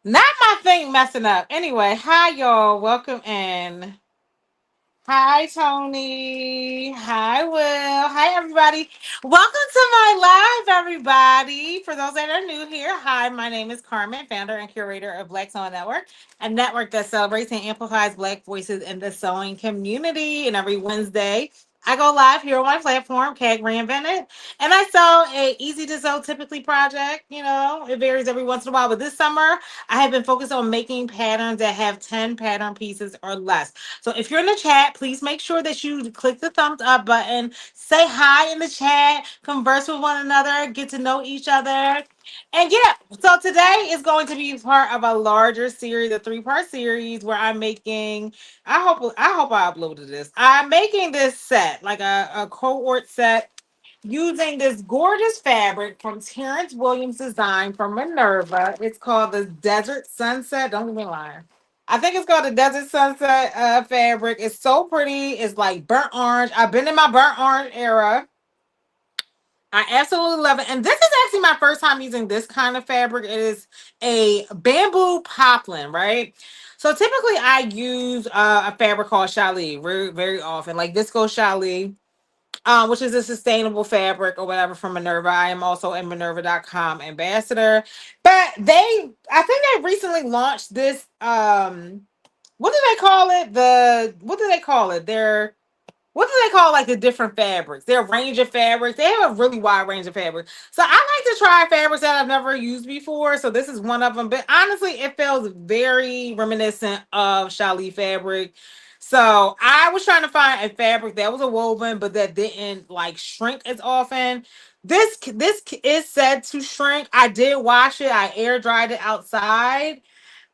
Not my thing messing up. Anyway, hi y'all. Welcome in. Hi Tony. Hi Will. Hi everybody. Welcome to my live, everybody. For those that are new here, hi, my name is Carmen, founder and curator of Black Sewing Network, a network that celebrates and amplifies Black voices in the sewing community. And every Wednesday, I go live here on my platform, CAG Reinvented, and I sew a easy to sew typically project. You know, it varies every once in a while, but this summer I have been focused on making patterns that have 10 pattern pieces or less. So if you're in the chat, please make sure that you click the thumbs up button, say hi in the chat, converse with one another, get to know each other. And yeah, so today is going to be part of a larger series, a three-part series where I'm making. I hope I uploaded this. I'm making this set, like a cohort set, using this gorgeous fabric from Terrance Williams Design from Minerva. It's called the Desert Sunset. Don't get me lying. I think it's called the Desert Sunset fabric. It's so pretty. It's like burnt orange. I've been in my burnt orange era. I absolutely love it. And this is actually my first time using this kind of fabric. It is a bamboo poplin, right? So typically I use a fabric called challis very, very often, like visco challis, which is a sustainable fabric or whatever from Minerva. I am also a Minerva.com ambassador. But I think they recently launched this, what do they call it? What do they call it? What do they call like the different fabrics? Their range of fabrics. They have a really wide range of fabrics. So I like to try fabrics that I've never used before. So this is one of them. But honestly, it feels very reminiscent of challis fabric. So I was trying to find a fabric that was a woven, but that didn't like shrink as often. This is said to shrink. I did wash it. I air dried it outside.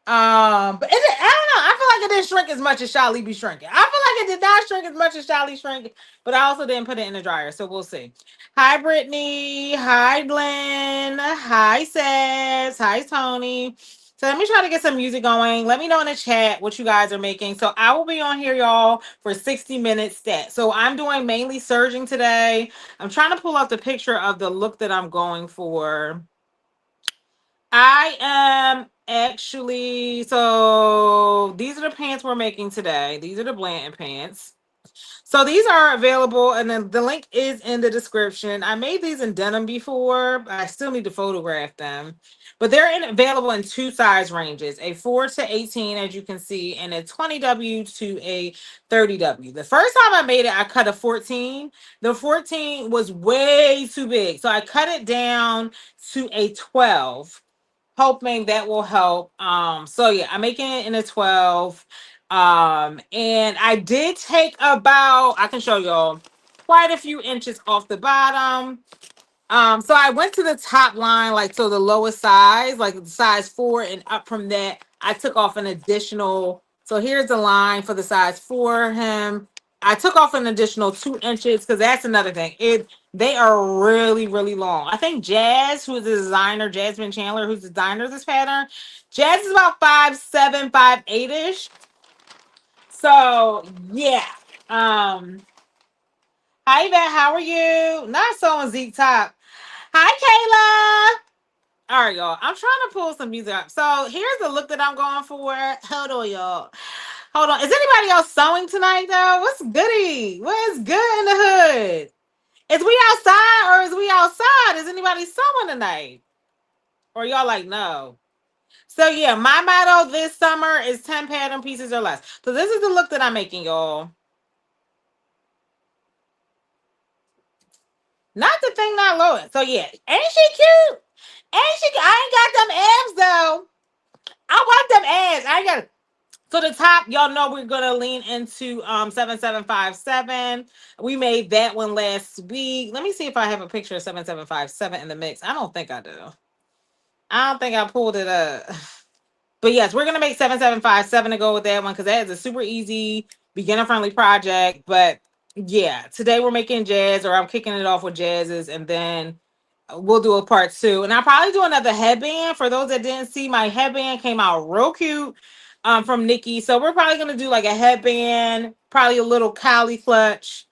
I don't know. I feel like it didn't shrink as much as Charlie be shrinking. I feel like it did not shrink as much as Charlie shrank, but I also didn't put it in the dryer, so we'll see. Hi, Brittany. Hi, Glenn. Hi, Seth. Hi, Tony. So let me try to get some music going. Let me know in the chat what you guys are making. So I will be on here, y'all, for 60 minutes stat. So I'm doing mainly serging today. I'm trying to pull up the picture of the look that I'm going for. I am actually, so these are the pants we're making today. These are the Blanton pants. So these are available, and then the link is in the description. I made these in denim before, but I still need to photograph them. But they're available in two size ranges, a 4 to 18, as you can see, and a 20W to a 30W. The first time I made it, I cut a 14. The 14 was way too big. So I cut it down to a 12, hoping that will help. So yeah, I'm making it in a 12. And I did take about, I can show y'all, quite a few inches off the bottom. So I went to the top line, like so the lowest size, like the size 4, and up from that, I took off an additional. So here's the line for the size 4 him. I took off an additional 2 inches because that's another thing. They are really, really long. I think Jazz, who is the designer, Jasmine Chandler, who's the designer of this pattern, Jazz is about 5'7", 5'8" ish. So yeah. Um, Hi Yvette, how are you? Not so on Zeke Top. Hi Kayla. All right, y'all. I'm trying to pull some music up. So here's the look that I'm going for. Hold on, y'all. Hold on. Is anybody else sewing tonight though? What's goody? What's good in the hood? Is we outside or is we outside? Is anybody sewing tonight? Or y'all like no? So yeah, my motto this summer is 10 pattern pieces or less. So this is the look that I'm making, y'all. Not the thing not low. So yeah, ain't she cute? Ain't she? I ain't got them abs though. I want them abs. I got. So the top, y'all know we're gonna lean into 7757. We made that one last week. Let me see if I have a picture of 7757 in the mix. I don't think I do. I don't think I pulled it up. But yes, we're gonna make 7757 to go with that one because that is a super easy beginner friendly project. But yeah, today we're making jazz, or I'm kicking it off with jazzes, and then we'll do a part 2. And I'll probably do another headband. For those that didn't see, my headband came out real cute from Nikki. So we're probably gonna do like a headband, probably a little collie clutch.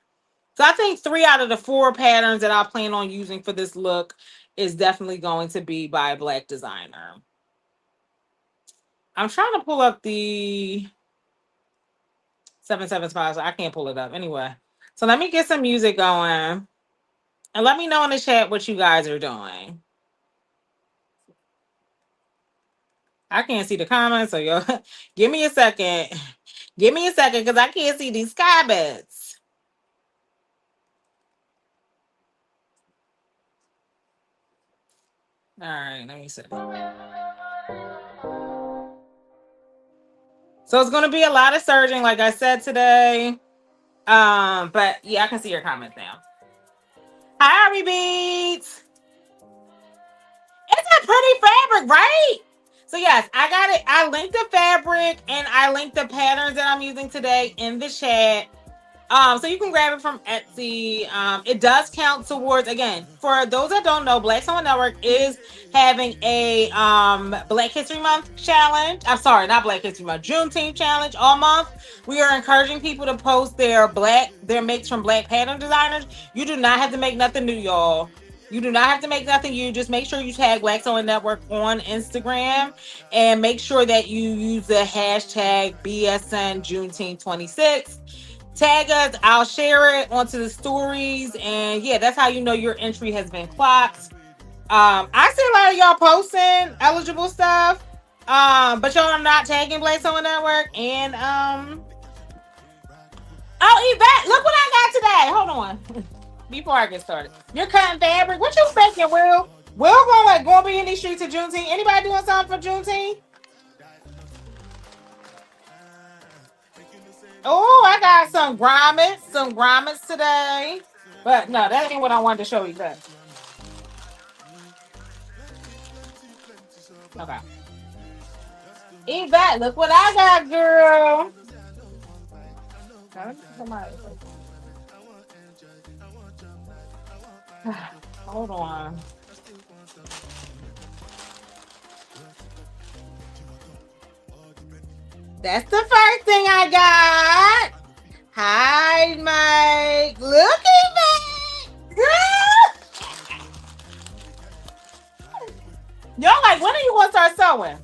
So I think 3 out of the 4 patterns that I plan on using for this look is definitely going to be by a Black designer. I'm trying to pull up the 775. So I can't pull it up anyway. So let me get some music going. And let me know in the chat what you guys are doing. I can't see the comments, so yo, give me a second. Give me a second because I can't see these comments. All right, let me see. So it's going to be a lot of serging, like I said today. But yeah, I can see your comments now. Hi, Ari Beats. It's a pretty fabric, right? So yes, I got it. I linked the fabric and I linked the patterns that I'm using today in the chat. So you can grab it from Etsy. It does count towards, again, for those that don't know, Black Sewing Network is having a Black History Month challenge. I'm sorry, not Black History Month, Juneteenth challenge all month. We are encouraging people to post their makes from Black pattern designers. You do not have to make nothing new, y'all. You do not have to make nothing new. Just make sure you tag Black Sewing Network on Instagram and make sure that you use the hashtag BSN Juneteenth 26. Tag us, I'll share it onto the stories, and yeah, that's how you know your entry has been clocked. I see a lot of y'all posting eligible stuff, but y'all are not tagging Black Sewing Network. And oh, Yvette, look what I got today. Hold on, before I get started. You're cutting fabric. What you thinking, Will? Will gonna be in these streets of Juneteenth? Anybody doing something for Juneteenth? Oh, I got some grommets today. But no, that ain't what I wanted to show you. That. Okay. Yvette, look what I got, girl. Hold on. That's the first thing I got. Hi, Mike. Look at me. Y'all like, when are you going to start sewing?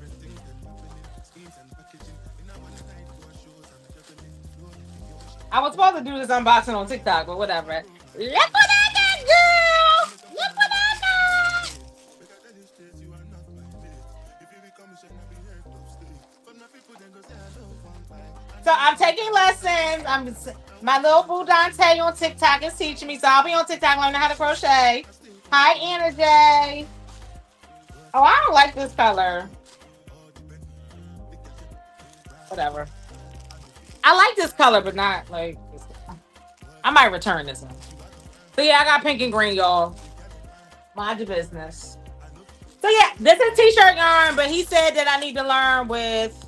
I was supposed to do this unboxing on TikTok, but whatever. Look what I got, girl. Look what I got. So I'm taking lessons. My little boo Dante on TikTok is teaching me, so I'll be on TikTok learning how to crochet. Hi, Anna J. Oh, I don't like this color. Whatever. I like this color, but not like this. I might return this one. So yeah, I got pink and green, y'all. Mind your business. So yeah, this is t-shirt yarn, but he said that I need to learn with.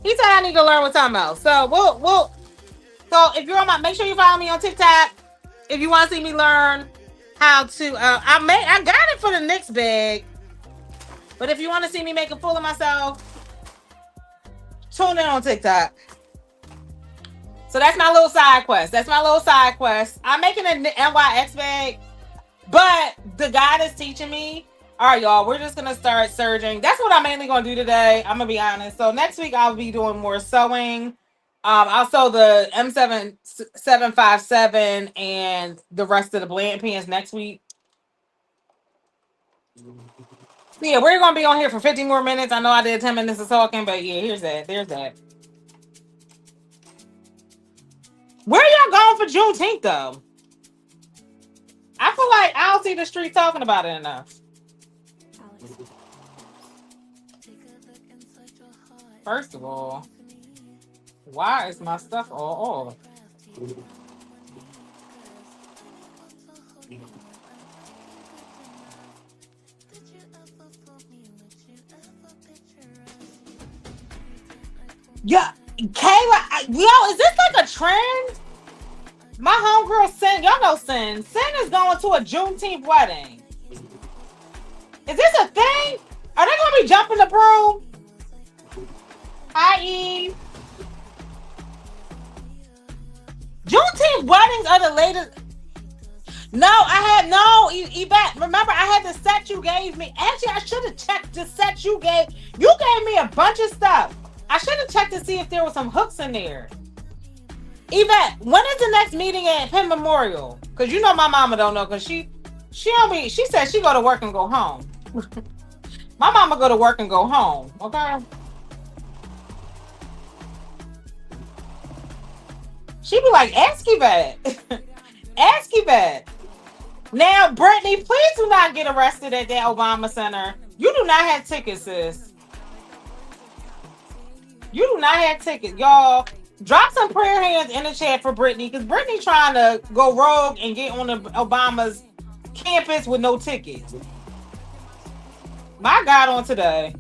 He said I need to learn with something else. So So if you're on make sure you follow me on TikTok if you want to see me learn how to. I got it for the next bag, but if you want to see me make a fool of myself, tune in on TikTok. So that's my little side quest. I'm making an NYX bag, but the guy that's teaching me. All right, y'all, we're just going to start serging. That's what I'm mainly going to do today. I'm going to be honest. So next week, I'll be doing more sewing. I'll sew the M757 and the rest of the Blanton Pants next week. Yeah, we're going to be on here for 50 more minutes. I know I did 10 minutes of talking, but yeah, there's that. Where y'all going for Juneteenth, though? I feel like I don't see the street talking about it enough. First of all, why is my stuff all off? Yeah, Kayla, yo, is this like a trend? My homegirl Sin, y'all know Sin. Sin is going to a Juneteenth wedding. Is this a thing? Are they going to be jumping the broom? Hi, Eve. Juneteenth weddings are the latest. No, Yvette. Remember, I had the set you gave me. Actually, I should have checked the set you gave. You gave me a bunch of stuff. I should have checked to see if there was some hooks in there. Yvette, when is the next meeting at Penn Memorial? Because you know my mama don't know, because she don't be, she said she go to work and go home. My mama go to work and go home, okay? She be like, ask Yvette. Ask Yvette. Now, Brittany, please do not get arrested at that Obama Center. You do not have tickets, sis. You do not have tickets. Y'all, drop some prayer hands in the chat for Brittany, because Brittany trying to go rogue and get on the Obama's campus with no tickets. My God on today.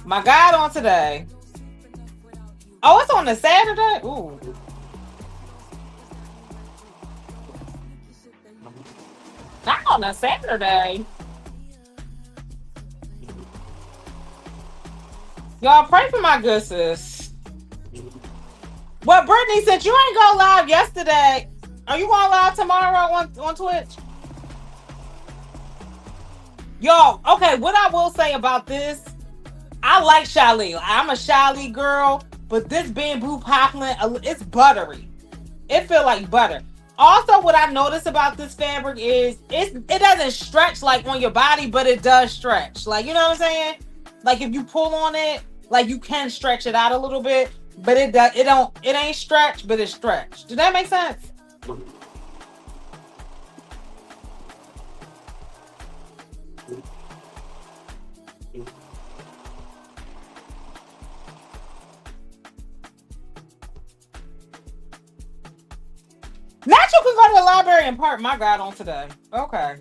My God on today. Oh, it's on a Saturday? Ooh. Not on a Saturday. Y'all pray for my good sis. Well, Brittany, since you ain't go live yesterday, are you going live tomorrow on Twitch? Yo, okay, what I will say about this, I like Shali. I'm a Shali girl, but this bamboo poplin, it's buttery. It feel like butter. Also, what I noticed about this fabric is it doesn't stretch like on your body, but it does stretch. Like, you know what I'm saying? Like if you pull on it, like you can stretch it out a little bit, but it ain't stretched, but it's stretched. Does that make sense? Now you can go to the library and park my God on today. Okay.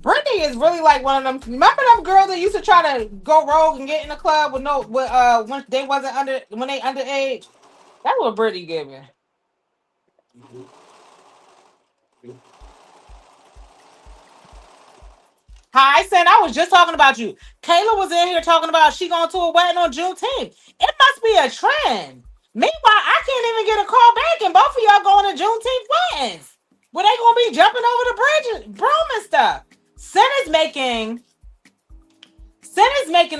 Brittany is really like one of them. Remember them girls that used to try to go rogue and get in the club when they wasn't when they underage? That's what Brittany giving. Hi, Sen. I was just talking about you. Kayla was in here talking about she going to a wedding on Juneteenth. It must be a trend. Meanwhile, I can't even get a call back, and both of y'all going to Juneteenth weddings. Where they gonna be jumping over the bridge, broom and stuff. Sen is making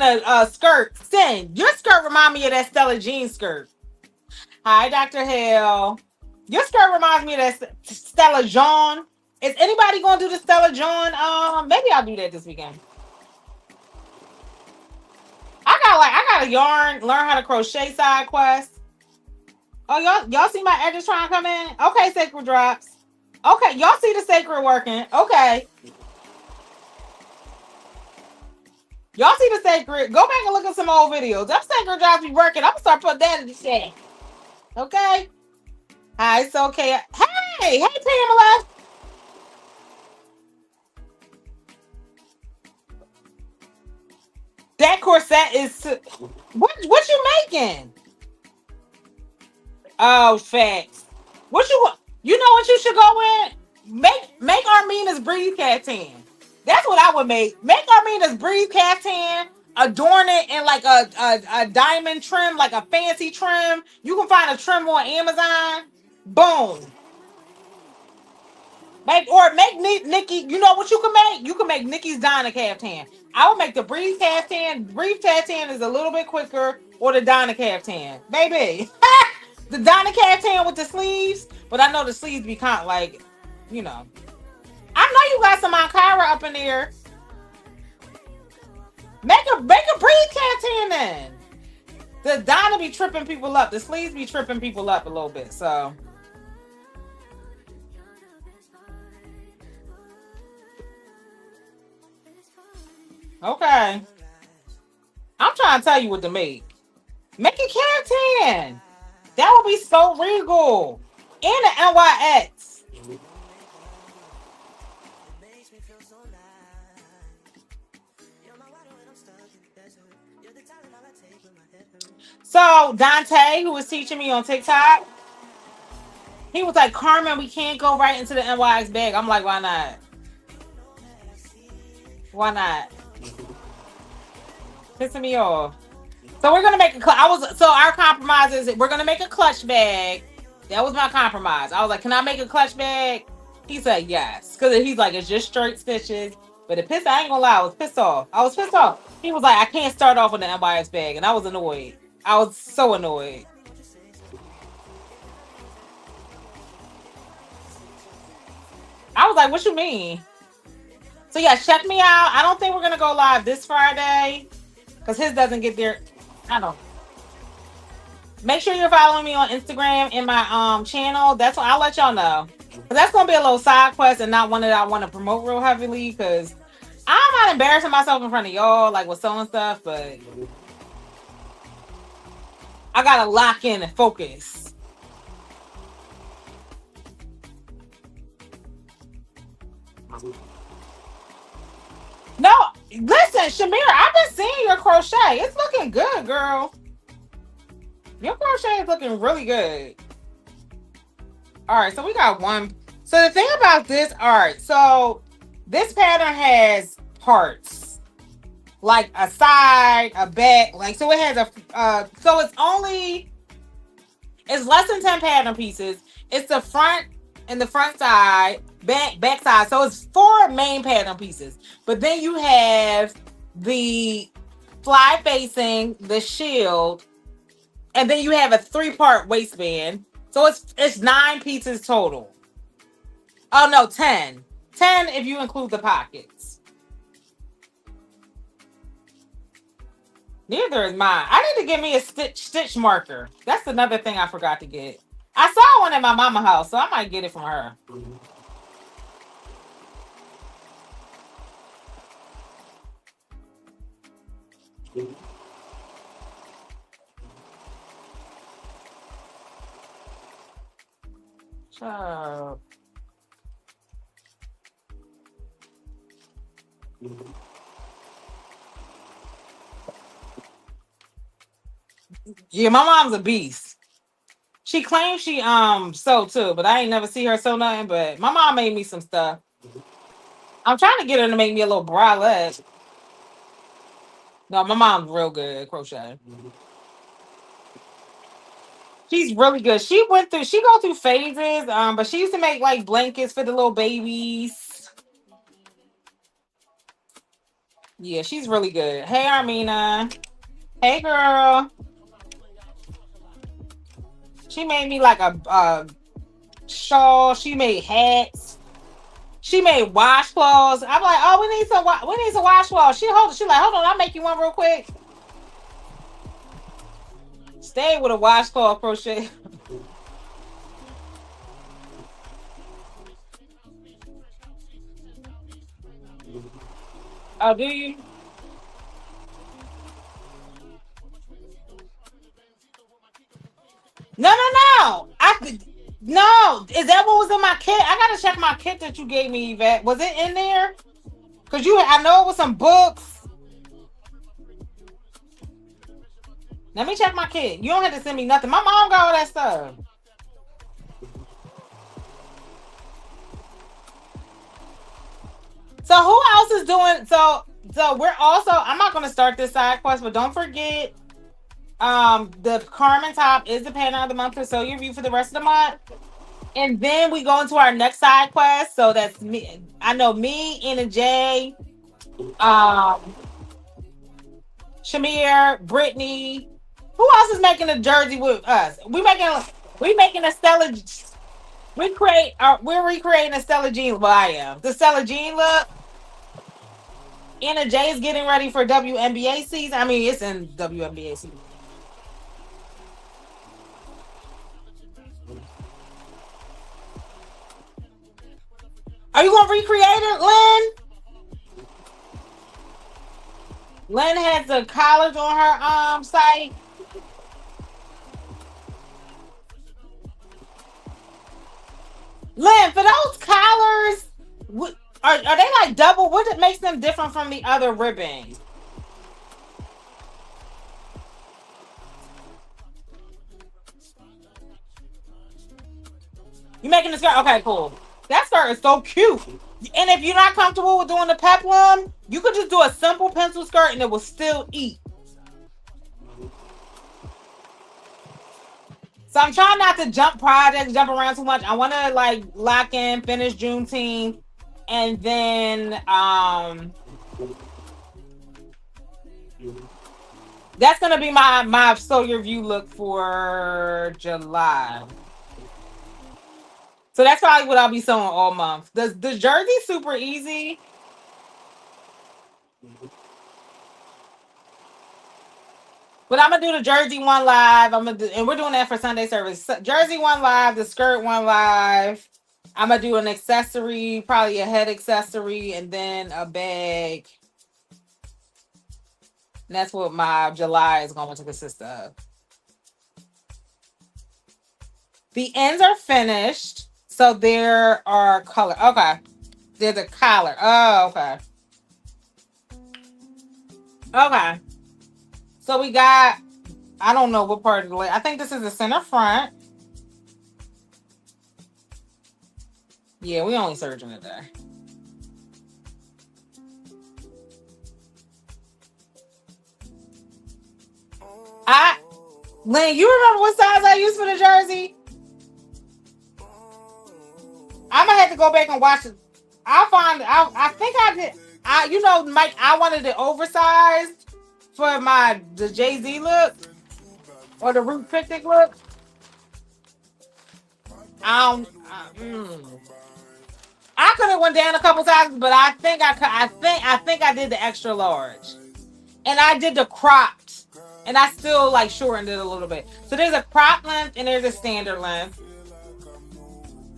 a skirt. Sen, your skirt remind me of that Stella Jean skirt. Hi, Dr. Hale. Your skirt reminds me of that Stella Jean. Is anybody gonna do the Stella John? Maybe I'll do that this weekend. I got a yarn, learn how to crochet side quest. Oh, y'all see my edges trying to come in? Okay, sacred drops. Okay, y'all see the sacred working. Okay. Y'all see the sacred. Go back and look at some old videos. Them sacred drops be working. I'm gonna start putting that in the chat. Okay. Hi, it's okay. Hey, Pamela. That corset is what you making? Oh, facts. What you want? You know what you should go in? Make Armina's breathe caftan. That's what I would make. Make Armina's breathe caftan. Adorn it in like a diamond trim, like a fancy trim. You can find a trim on Amazon. Boom. Make Nikki. You know what you can make? You can make Nikki's Donna caftan. I would make the breathe caftan. Breathe caftan is a little bit quicker, or the Donna caftan. Baby. The Donna caftan with the sleeves, but I know the sleeves be kind of like, you know. I know you got some Ankara up in there. Make a breathe caftan then. The Donna be tripping people up. The sleeves be tripping people up a little bit. So. Okay. I'm trying to tell you what to make. Make a caftan. That would be so regal. And the NYX. So Dante, who was teaching me on TikTok, he was like, Carmen, we can't go right into the NYX bag. I'm like, why not? Why not? Pissing me off. So we're gonna make our compromise is we're gonna make a clutch bag. That was my compromise. I was like, can I make a clutch bag? He said yes. Because he's like, it's just straight stitches. But I ain't gonna lie, I was pissed off. I was pissed off. He was like, I can't start off with an MYX bag. And I was annoyed. I was so annoyed. I was like, what you mean? So yeah, check me out. I don't think we're gonna go live this Friday because his doesn't get there. I don't. Make sure you're following me on Instagram and my channel. That's what I'll let y'all know. But that's gonna be a little side quest and not one that I want to promote real heavily because I'm not embarrassing myself in front of y'all like with sewing stuff, but I gotta lock in and focus. No, listen, Shamira, I've been seeing your crochet. It's looking good, girl. Your crochet is looking really good. All right, so we got one. So the thing about this, all right, so this pattern has parts, like a side, a back, like, so it has a, so it's less than 10 pattern pieces. It's the front and the front side, back side. So it's 4 main pattern pieces. But then you have the fly facing, the shield, and then you have a 3-part waistband. So it's 9 pieces total. Oh no, 10. 10 if you include the pockets. Neither is mine. I need to get me a stitch marker. That's another thing I forgot to get. I saw one at my mama's house, so I might get it from her. So, yeah, my mom's a beast. She claims she sew too, but I ain't never see her sew nothing. But my mom made me some stuff. I'm trying to get her to make me a little bralette. No, my mom's real good at crochet. She's really good. She go through phases, but she used to make like blankets for the little babies. Yeah, she's really good. Hey, Armina. Hey, girl. She made me like a shawl. She made hats. She made washcloths. I'm like, oh, we need some washcloths. She like, hold on, I'll make you one real quick. Stay with a washcloth crochet. Oh, do you? No. No. Is that what was in my kit? I gotta check my kit that you gave me, Yvette. Was it in there? Cause I know it was some books. Let me check my kit. You don't have to send me nothing. My mom got all that stuff. So who else is doing? So we're also. I'm not gonna start this side quest, but don't forget. The Carmen top is the pattern of the month for Sew Your View for the rest of the month. And then we go into our next side quest. So that's me. I know me, Anna J, Shamir, Brittany. Who else is making a jersey with us? We making a Stella. We're recreating a Stella Jean. Well, I am. The Stella Jean look. Anna J is getting ready for WNBA season. I mean, it's in WNBA season. Are you gonna recreate it, Lynn? Lynn has the collars on her site. Lynn, for those collars, are they like double? What makes them different from the other ribbons? You making the skirt? Okay, cool. That skirt is so cute. And if you're not comfortable with doing the peplum, you could just do a simple pencil skirt and it will still eat. So I'm trying not to jump projects, jump around too much. I want to like lock in, finish Juneteenth, And then that's gonna be my Sew Your View look for July. So that's probably what I'll be sewing all month. The jersey super easy. But I'm gonna do the jersey one live. And we're doing that for Sunday service. Jersey one live, the skirt one live. I'm gonna do an accessory, probably a head accessory, and then a bag. And that's what my July is going to consist of. The ends are finished, so there are color. Okay, there's a collar. Oh, okay. Okay. So we got. I don't know what part of the leg. I think this is the center front. Yeah, we only serging it there. Lynn, you remember what size I used for the jersey? I'm gonna have to go back and watch it. I think I did. Mike, I wanted it oversized for the Jay-Z look or the Root Picnic look. I could have went down a couple sizes, but I think I did the extra large, and I did the cropped, and I still like shortened it a little bit. So there's a crop length and there's a standard length,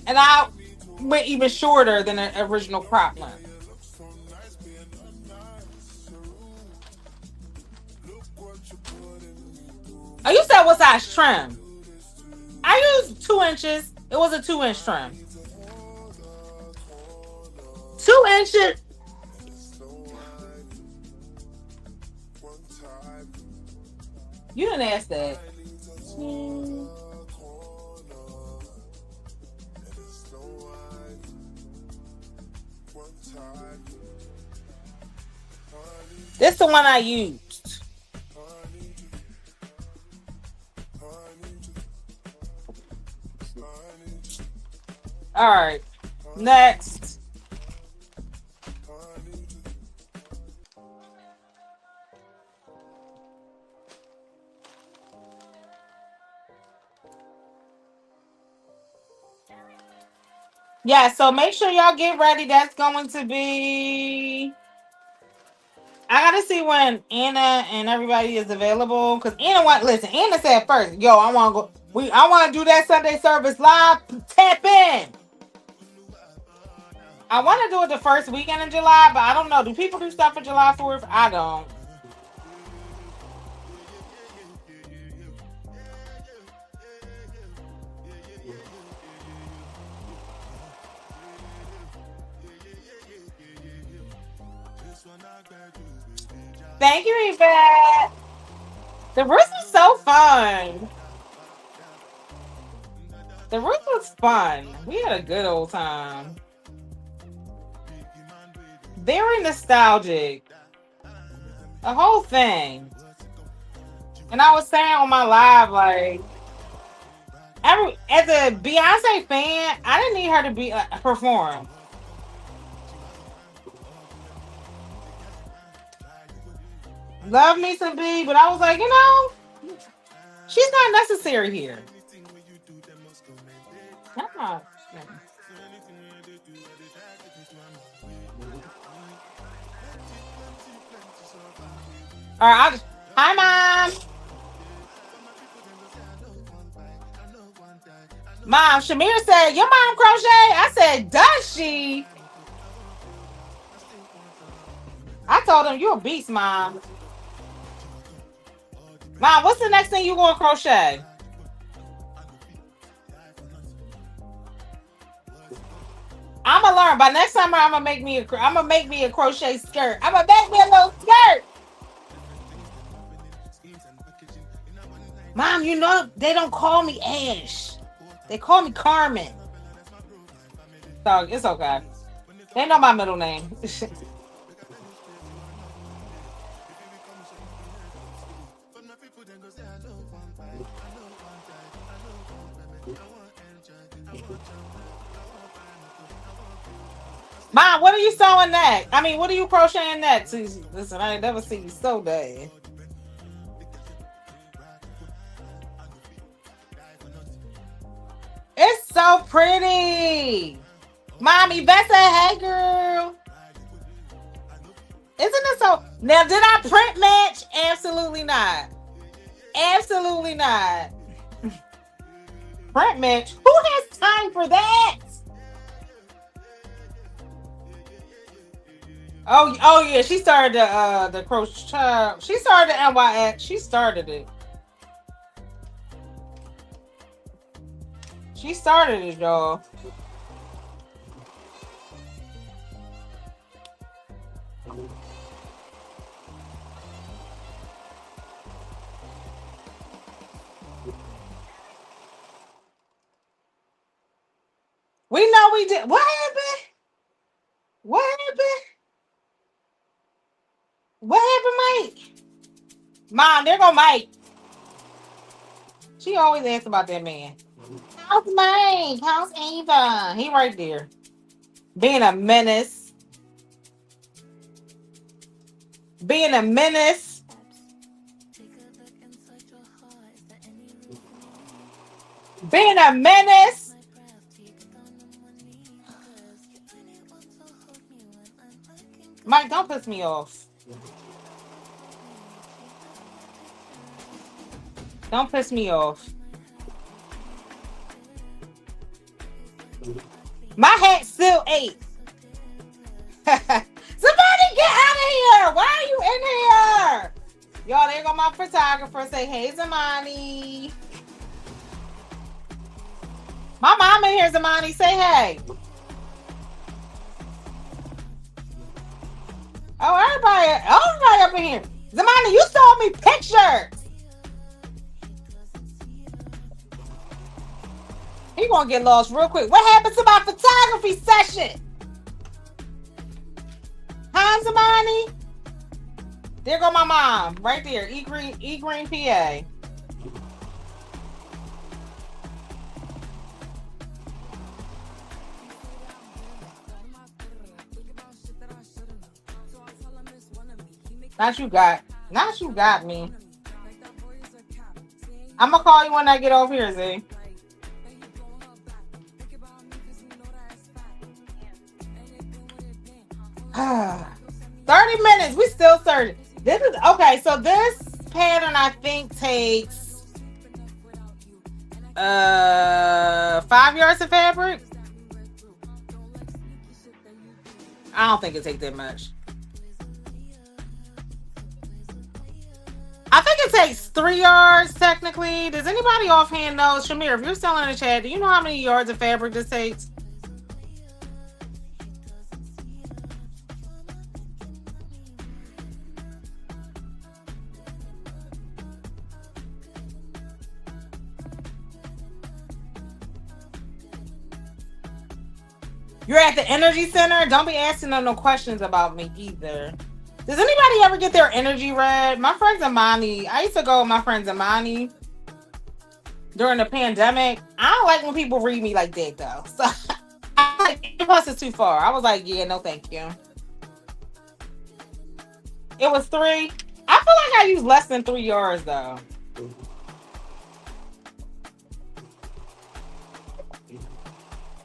and I went even shorter than the original crop length. Oh, you said what size trim? I used 2 inches. It was a 2-inch trim. 2 inches. You didn't ask that. This is the one I used. All right. Next. Yeah, so make sure y'all get ready. That's going to be. I gotta see when Anna and everybody is available because Anna said first, yo, I want to go. I want to do that Sunday service live. Tap in. I want to do it the first weekend in July, but I don't know. Do people do stuff for July 4th? I don't. Thank you, Yvette. The roost was so fun. The roost was fun. We had a good old time. Very nostalgic. The whole thing. And I was saying on my live, like, as a Beyonce fan, I didn't need her to be perform. Love me some B, but I was like, she's not necessary here. All right, hi, Mom. Mom, Shamir said, your mom crochet? I said, does she? I told him, you're a beast, Mom. Mom, what's the next thing you going to crochet? I'm gonna learn. By next summer, I'm gonna make me a crochet skirt. I'm gonna make me a little skirt. Mom, they don't call me Ash. They call me Carmen. So it's okay. They know my middle name. Mom, what are you sewing next? I mean, what are you crocheting next? Listen, I ain't never seen you sew that. It's so pretty. Mommy, Beth said, hey, girl. Isn't it so? Now, did I print match? Absolutely not. Absolutely not. Print match? Who has time for that? Oh yeah, she started the crochet. She started the NYX. She started it. She started it, y'all. We know we did. What happened? What happened? What happened, Mike? Mom, there go Mike. She always asks about that man. How's Mike? How's Ava? He right there. Being a menace. Being a menace. Being a menace. Mike, don't piss me off. Don't piss me off. My hat still ate. Somebody get out of here. Why are you in here? Y'all, there go my photographer. Say, hey, Zamani. My mom in here, Zamani. Say, hey. Oh, everybody up in here. Zamani, you saw me pictures. He gonna get lost real quick. What happened to my photography session? Huh, Zamani? There go my mom. Right there. E Green PA. Not you got me. I'm gonna call you when I get over here, Z. Ah, 30 minutes. We still 30. This is okay. So this pattern I think takes 5 yards of fabric. I don't think it takes that much. I think it takes 3 yards technically. Does anybody offhand know? Shamir, if you're still in the chat, do you know how many yards of fabric this takes? You're at the energy center. Don't be asking them no questions about me either. Does anybody ever get their energy read? My friend Zamani, I used to go with my friend Zamani during the pandemic. I don't like when people read me like that though. So I was like, 8+ is too far. I was like, yeah, no thank you. It was 3. I feel like I used less than 3 yards though.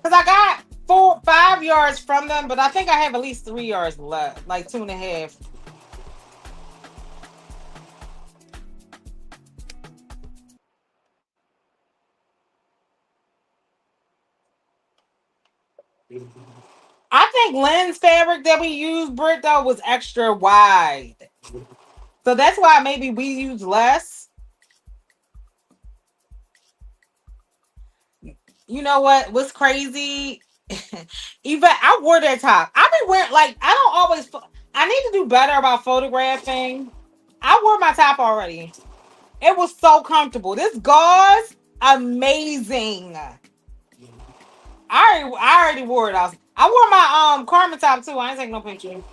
Because I got 5 yards from them, but I think I have at least 3 yards left, like 2.5. I think Lynn's fabric that we used, Britt, though, was extra wide. So that's why maybe we use less. You know what? What's crazy? Even I wore that top. I be wearing I don't always. I need to do better about photographing. I wore my top already. It was so comfortable. This gauze, amazing. I already wore it. I wore my Carmen top too. I ain't taking no picture.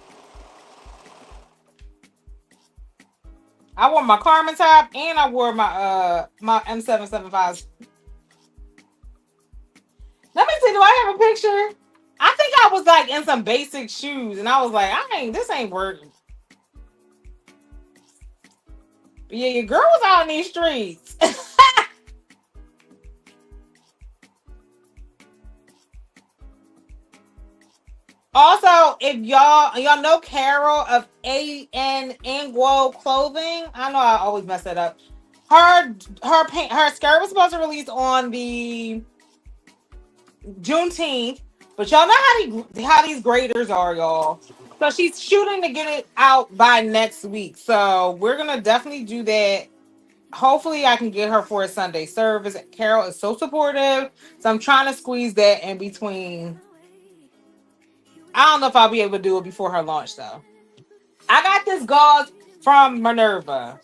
I wore my Carmen top and I wore my my M775s. Let me see. Do I have a picture? I think I was like in some basic shoes, and I was like, this ain't working. But yeah, your girl was out in these streets. Also, if y'all know Carol of AN Anglo Clothing, I know I always mess that up. Her skirt was supposed to release on the Juneteenth, but y'all know how these graders are, y'all. So she's shooting to get it out by next week. So we're gonna definitely do that. Hopefully, I can get her for a Sunday service. Carol is so supportive, so I'm trying to squeeze that in between. I don't know if I'll be able to do it before her launch though. I got this gauze from Minerva.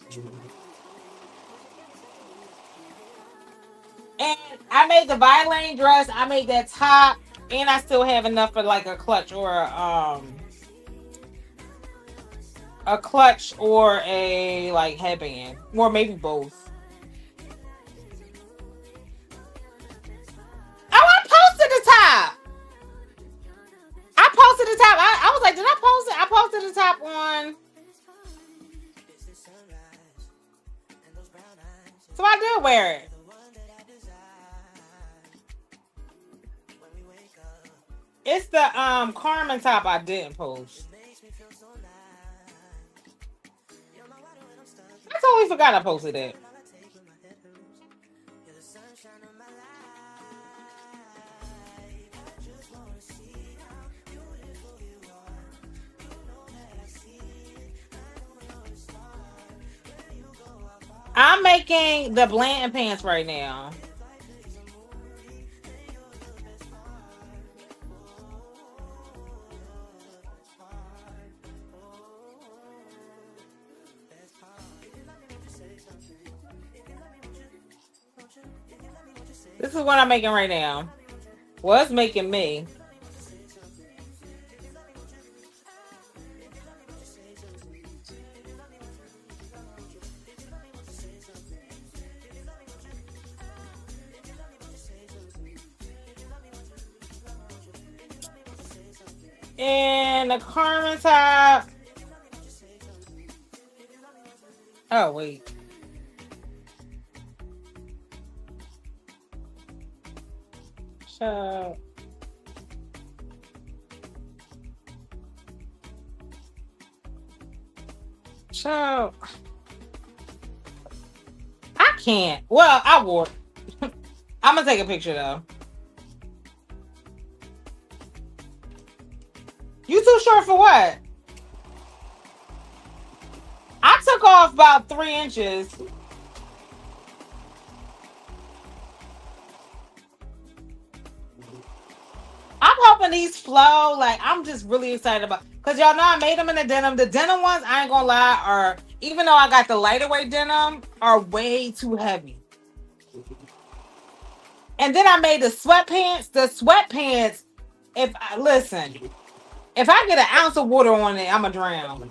And I made the violin dress, I made that top, and I still have enough for like a clutch or a like headband. Or maybe both. Oh, I posted the top. I posted the top. I was like, did I post it? I posted the top on. So I did wear it. It's the Carmen top I didn't post. I totally forgot I posted it. I'm making the Blanton Pants right now. This is what I'm making right now. What's making me? And the Carmen top. Oh, wait. So I can't. Well, I wore. I'm gonna take a picture though. You too short for what? I took off about 3 inches. I'm hoping these flow. Like, I'm just really excited about, because y'all know I made them in the denim. The denim ones, I ain't gonna lie, are, even though I got the lighter weight denim, are way too heavy. And then I made the sweatpants. The sweatpants, if I get an ounce of water on it, I'm gonna drown.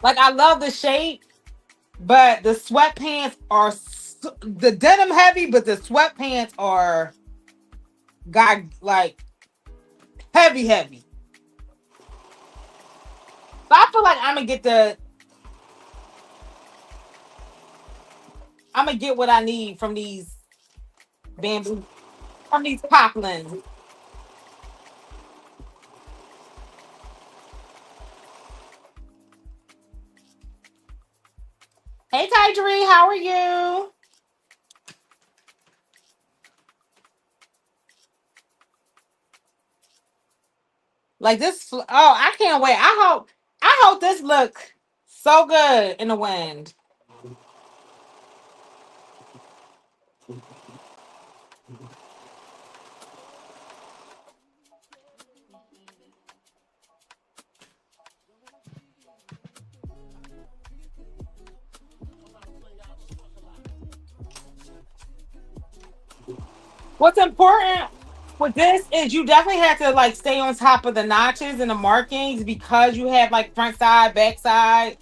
Like, I love the shape, but the sweatpants are the denim heavy, but the sweatpants are got like heavy. So I feel like I'm gonna get what I need from these bamboo, from these poplins. Hey Tidri, how are you? Like this, oh, I can't wait. I hope this look so good in the wind. What's important with this is you definitely have to like stay on top of the notches and the markings, because you have like front side, back side,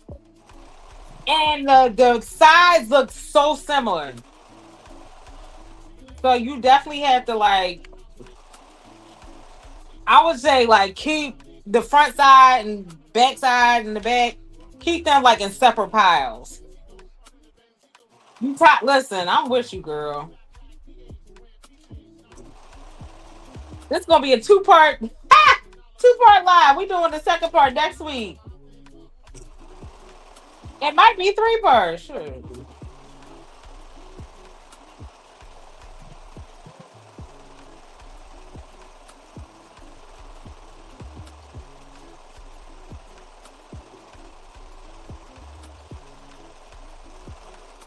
and the sides look so similar. So you definitely have to like I would say like keep the front side and back side and the back, keep them like in separate piles. Listen, I'm with you, girl. This is gonna be a two-part live. We doing the second part next week. It might be three parts. Sure.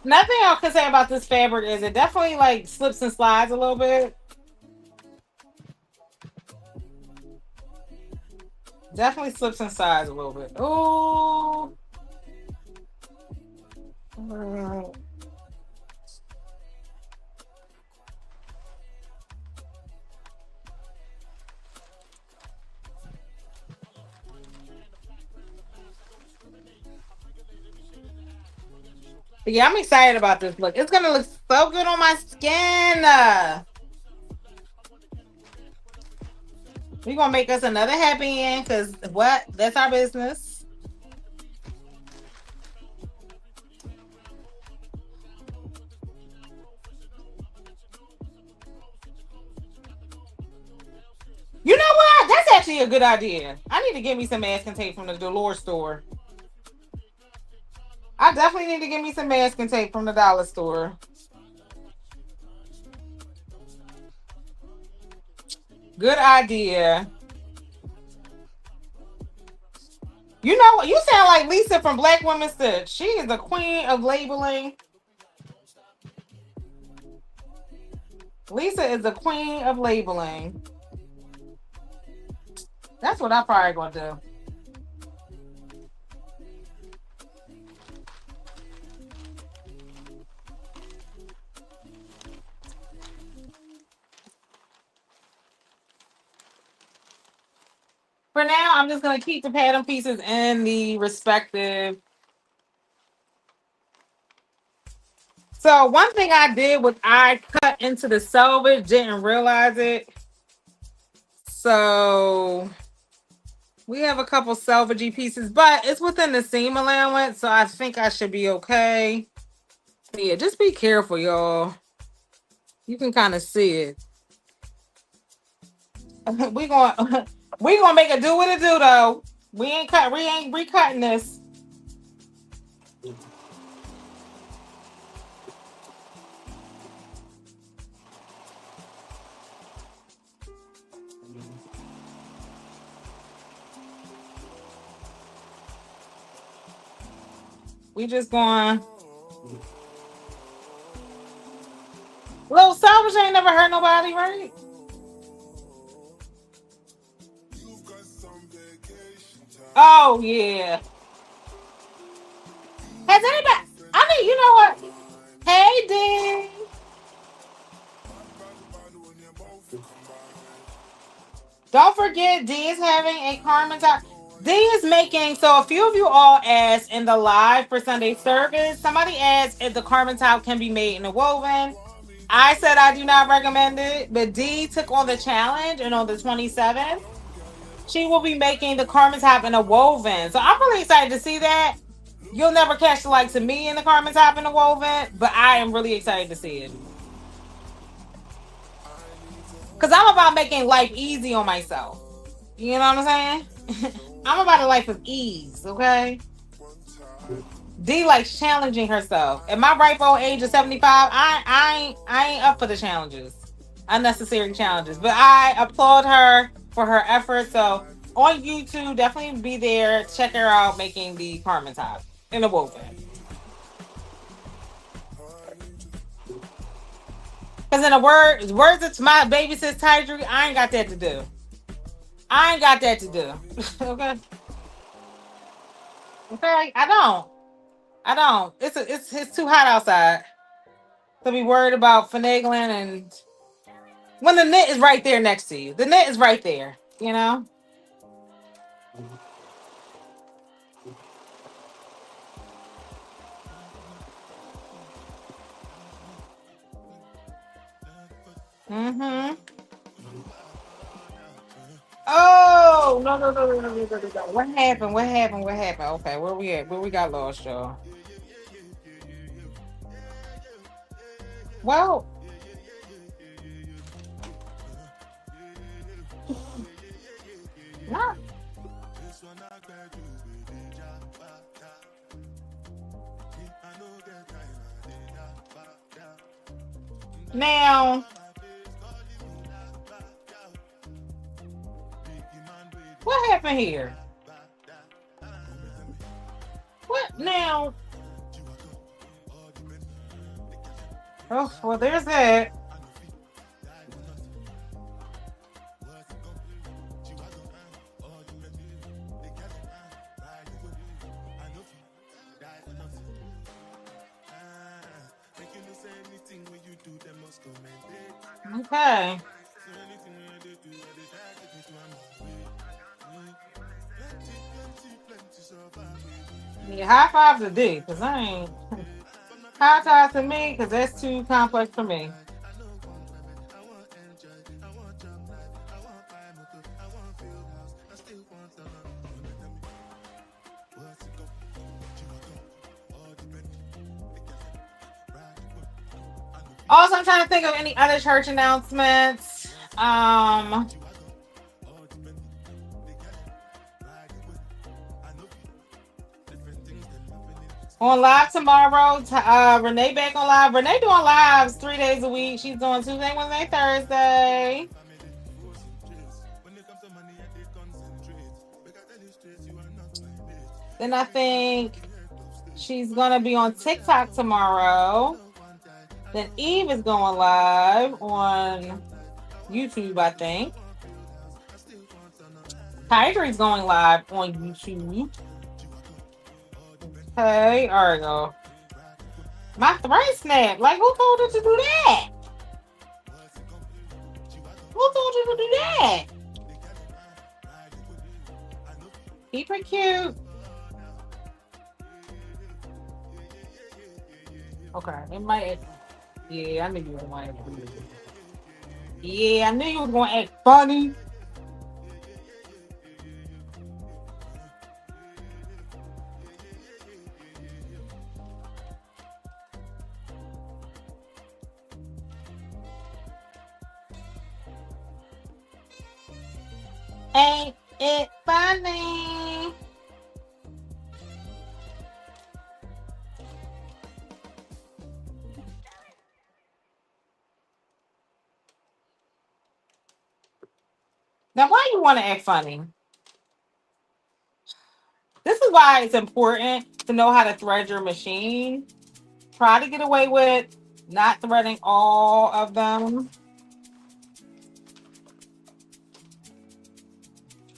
Nothing I can say about this fabric is it definitely like slips and slides a little bit. Definitely slips and slides a little bit. Ooh. Yeah, I'm excited about this look. It's gonna look so good on my skin. We're gonna make us another happy end because what? That's our business. You know what? That's actually a good idea. I need to get me some masking tape from the Dollar store. I definitely need to get me some masking tape from the dollar store. Good idea. You know what? You sound like Lisa from Black Women Stitch. She is the queen of labeling. Lisa is the queen of labeling. That's what I'm probably gonna do. For now, I'm just gonna keep the pattern pieces in the respective. So one thing I did was I cut into the selvage, didn't realize it. So we have a couple selvagey pieces, but it's within the seam allowance, so I think I should be okay. Yeah, just be careful, y'all. You can kind of see it. we gonna make it do what it do though. We ain't recutting this. We just going. Little salvage ain't never hurt nobody, right? Oh yeah. Has anybody? I mean, you know what? Hey, Dee. Don't forget, Dee is having a Carmen top. Dee is making, so a few of you all asked in the live for Sunday service, somebody asked if the Carmen top can be made in a woven. I said I do not recommend it, but Dee took on the challenge, and on the 27th, she will be making the Carmen top in a woven. So I'm really excited to see that. You'll never catch the likes of me in the Carmen top in a woven, but I am really excited to see it. Because I'm about making life easy on myself. You know what I'm saying? I'm about a life of ease, okay? D likes challenging herself. At my ripe old age of 75, I ain't up for the challenges. Unnecessary challenges. But I applaud her for her efforts. So on YouTube, definitely be there. Check her out making the Carmen top in a woven. Because in the words of my baby sis Tidry, I ain't got that to do. I ain't got that to do. Okay. Okay. I don't. It's too hot outside to be worried about finagling, and when the knit is right there next to you. The knit is right there, you know? Mm-hmm. Oh, no, no, no, no, no, no, no, no. What happened? What happened? What happened? Okay, where we at? Where we got lost, y'all? Well, not now. What happened here? What now? Oh, well, there's that. Okay. Yeah, high five to D, because I ain't. High five to me, because that's too complex for me. Also, I'm trying to think of any other church announcements. On live tomorrow, Renee back on live. Renee doing lives 3 days a week. She's doing Tuesday, Wednesday, Thursday. Then I think she's gonna be on TikTok tomorrow. Then Eve is going live on YouTube, I think. Tiger's going live on YouTube. Okay, all right, go. My thread snapped. Like, who told her to do that? Who told you to do that? Keep it cute. Okay, it might. Yeah, I knew you were going to act weird. Yeah, I knew you was going to act funny. Ain't it funny? Now, why you want to act funny? This is why it's important to know how to thread your machine. Try to get away with not threading all of them.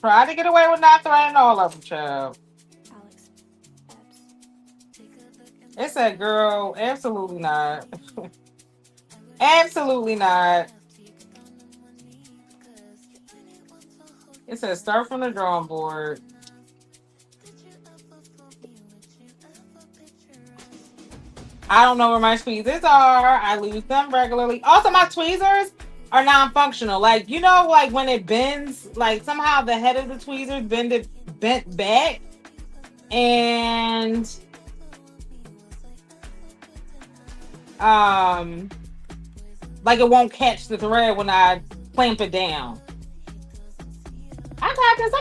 Try to get away with not threading all of them, child. It said, girl, absolutely not. Absolutely not. It says, start from the drawing board. I don't know where my tweezers are. I lose them regularly. Also, my tweezers are non-functional. Like, you know, like when it bends, like somehow the head of the tweezers bent back. And like it won't catch the thread when I clamp it down. I got this.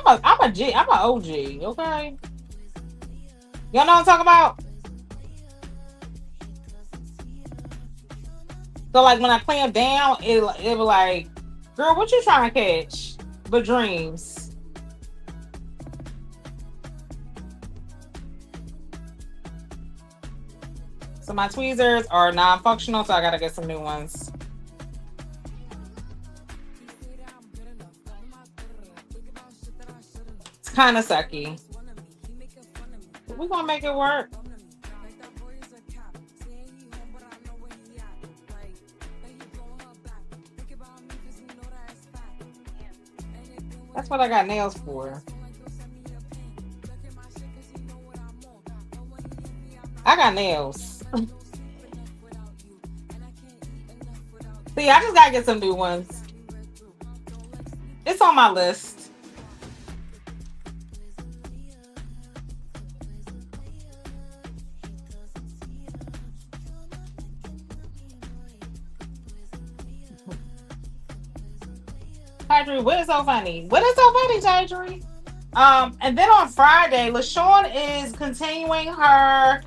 I'm an OG, okay? Y'all know what I'm talking about? So like when I clamp down, it was like, girl, what you trying to catch? But dreams. So my tweezers are non-functional, so I gotta get some new ones. It's kind of sucky. We're gonna make it work. That's what I got nails for. I got nails. See, I just gotta get some new ones. It's on my list. Tydri, what is so funny? What is so funny, Tydri? And then on Friday, LaShawn is continuing her,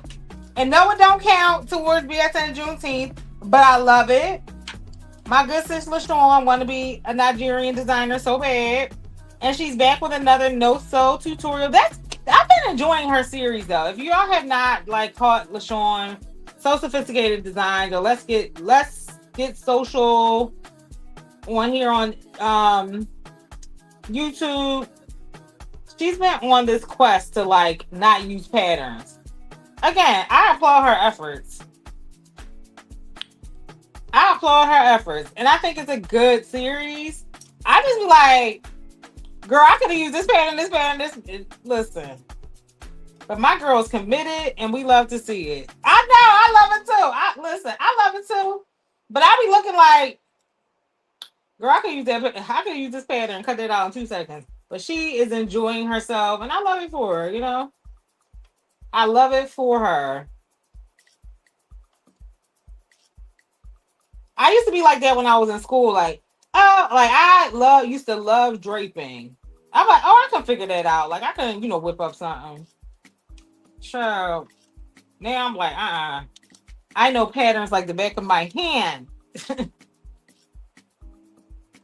and no, it don't count towards BSN Juneteenth, but I love it. My good sis LaShawn want to be a Nigerian designer so bad, and she's back with another no-sew tutorial. I've been enjoying her series though. If y'all have not like caught LaShawn, so sophisticated designs, or let's get social on here on YouTube. She's been on this quest to like not use patterns. Again, I applaud her efforts. And I think it's a good series. I just be like, girl, I could have used this pattern, this. Listen, but my girl's committed, and we love to see it. I know, I love it too. I love it too. But I be looking like, girl, I could use this pattern and cut that out in 2 seconds. But she is enjoying herself, and I love it for her, you know? I love it for her. I used to be like that when I was in school, like, oh, like I used to love draping. I'm like, oh, I can figure that out. Like I can, whip up something. Sure. Now I'm like, I know patterns like the back of my hand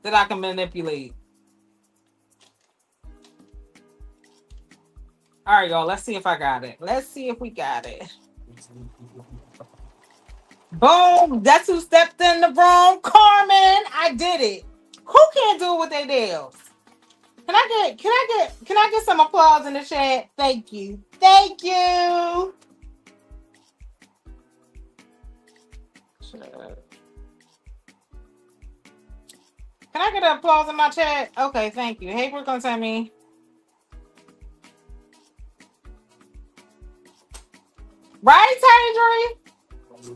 that I can manipulate. All right, y'all. Let's see if I got it. Let's see if we got it. Boom. That's who stepped in the room. Carmen. I did it. Who can't do it with their nails? Can I get some applause in the chat? Thank you. Thank you. Can I get an applause in my chat? Okay, thank you. Hey, we're gonna tell me. Right, Tandry?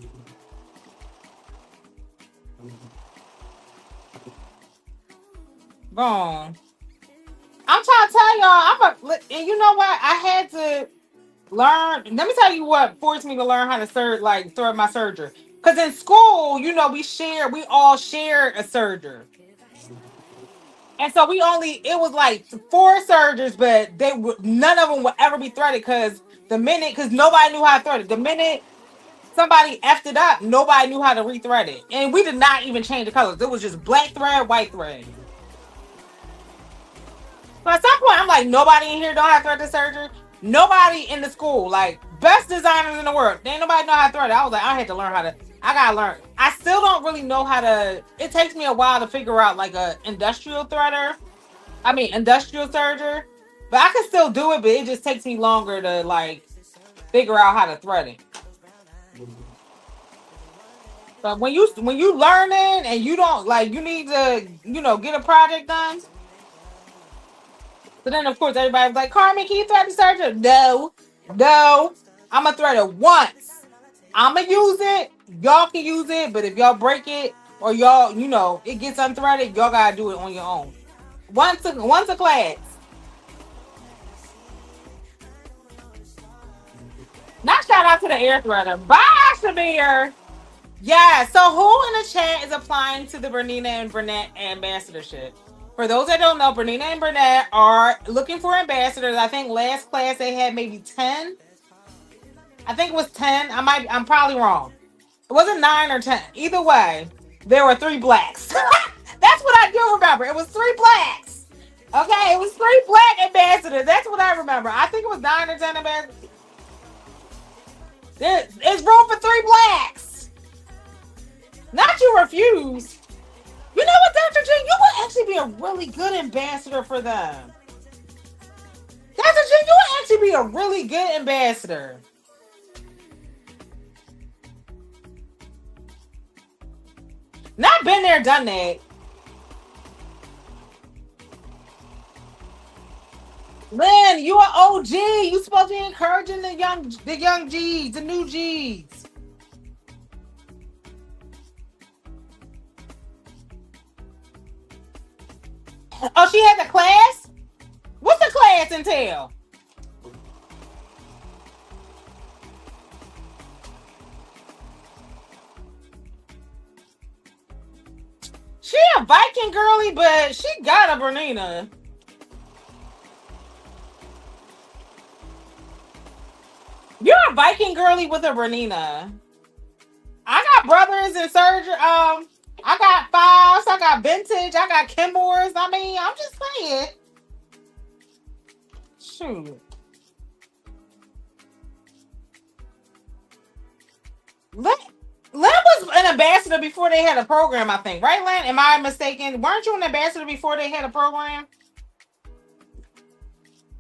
Boom. I'm trying to tell y'all, and you know what? I had to learn. Let me tell you what forced me to learn how to thread my serger. Because in school, we all shared a serger. And so it was like 4 sergers, but none of them would ever be threaded because nobody knew how to thread it. The minute somebody effed it up, nobody knew how to rethread it. And we did not even change the colors. It was just black thread, white thread. So at some point, I'm like, nobody in here know how to thread the serger. Nobody in the school, like best designers in the world, ain't nobody know how to thread it. I was like, I had to learn I gotta learn. I still don't really know how to. It takes me a while to figure out like a industrial serger, but I can still do it. But it just takes me longer to like figure out how to thread it. But when you learning and you don't like, you need to get a project done. So then of course everybody's like, Carmen, can you thread the serger? No, I'm gonna thread it once. I'm gonna use it. Y'all can use it, but if y'all break it or y'all, it gets unthreaded, y'all gotta do it on your own. Once a class. Now shout out to the air threader. Bye, Shamir. Yeah, so who in the chat is applying to the Bernina and Burnett ambassadorship? For those that don't know, Bernina and Burnett are looking for ambassadors. I think last class they had maybe 10. I think it was 10. I'm probably wrong. It wasn't 9 or 10. Either way, there were 3 blacks. That's what I do remember. It was 3 blacks. Okay, it was 3 black ambassadors. That's what I remember. I think it was 9 or 10 ambassadors. There's room for 3 blacks. Not you refuse. You know what, Dr. G? You would actually be a really good ambassador for them. Dr. G, you would actually be a really good ambassador. Not been there, done that. Lynn, you an OG. You supposed to be encouraging the young G's, the new G's. Oh, she has a class? What's the class entail? She a Viking girly, but she got a Bernina. You're a Viking girly with a Bernina. I got brothers in surgery. I got fives. I got vintage. I got Kenmores. I mean, I'm just saying. Shoot. Len, Len was an ambassador before they had a program, I think. Right, Len? Am I mistaken? Weren't you an ambassador before they had a program?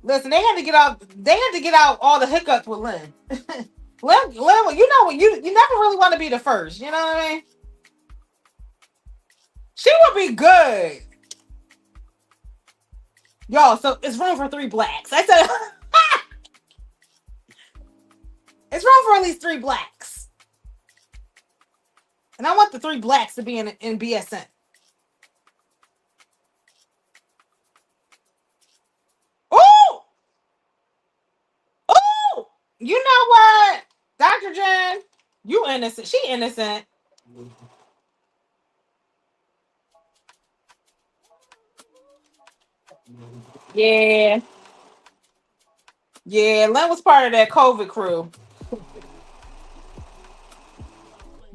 Listen, they had to get out. They had to get out all the hiccups with Len. Len, you know what? You never really want to be the first. You know what I mean? She would be good, y'all. So it's room for three blacks. I said it's room for at least three blacks, and I want the three blacks to be in BSN. Oh, oh, you know what, Dr. Jen, you innocent. She innocent. Yeah, yeah. Len was part of that COVID crew.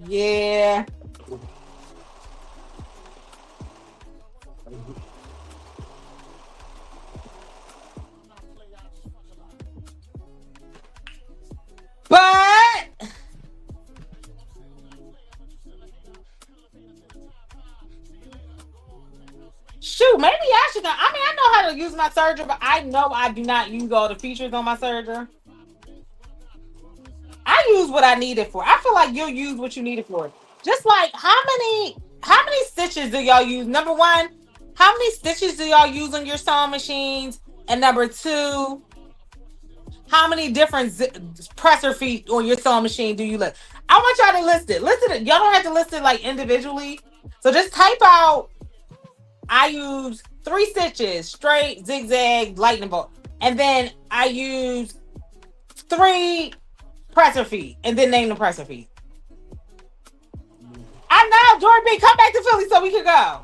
Yeah. But shoot, maybe I should. I mean, I know how to use my serger, but I know I do not use all the features on my serger. I use what I need it for. I feel like you'll use what you need it for. Just like how many stitches do y'all use? Number one, how many stitches do y'all use on your sewing machines? And number two, how many different presser feet on your sewing machine do you list? I want y'all to list it. List it. Y'all don't have to list it like individually. So just type out, I use 3 stitches, straight, zigzag, lightning bolt. And then I use 3 presser feet. And then name the presser feet. I know, Dory B, come back to Philly so we can go.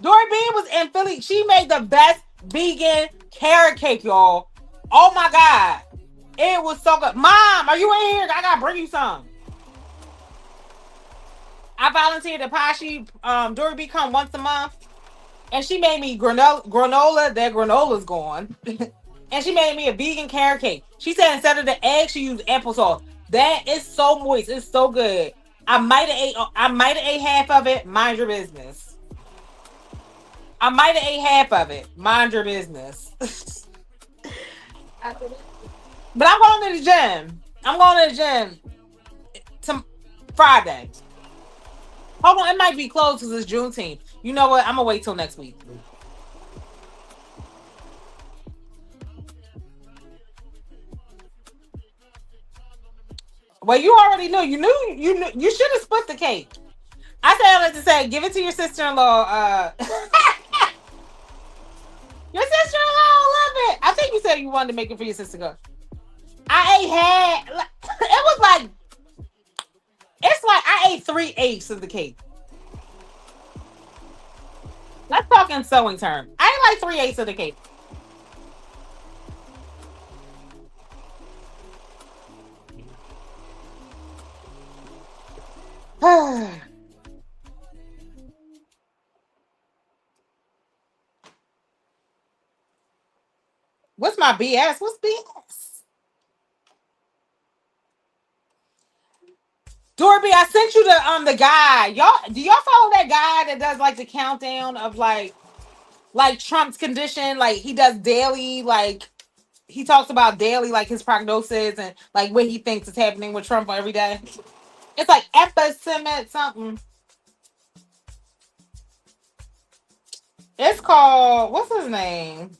Dory B was in Philly. She made the best vegan carrot cake, y'all. Oh my God. It was so good. Mom, are you in here? I gotta bring you some. I volunteered at Pashi. Dory B come once a month. And she made me granola. That granola's gone. And she made me a vegan carrot cake. She said instead of the egg, she used applesauce. That is so moist. It's so good. I might have ate half of it. Mind your business. I might have ate half of it. Mind your business. But I'm going to the gym. I'm going to the gym to Friday. Hold on, it might be closed because it's Juneteenth. You know what? I'm gonna wait till next week. Well, you already knew. You should have split the cake. I said I like to say, give it to your sister-in-law. Your sister-in-law will love it. I think you said you wanted to make it for your sister. I ate half. It was like, it's like I ate 3/8 of the cake. Let's talk in sewing terms. I ate like 3/8 of the cake. What's my BS? What's BS? Dorby, I sent you the guy. Y'all, do y'all follow that guy that does like the countdown of like Trump's condition? Like he does daily, like he talks about daily, like his prognosis and like what he thinks is happening with Trump every day. It's like epistemic something. It's called, what's his name?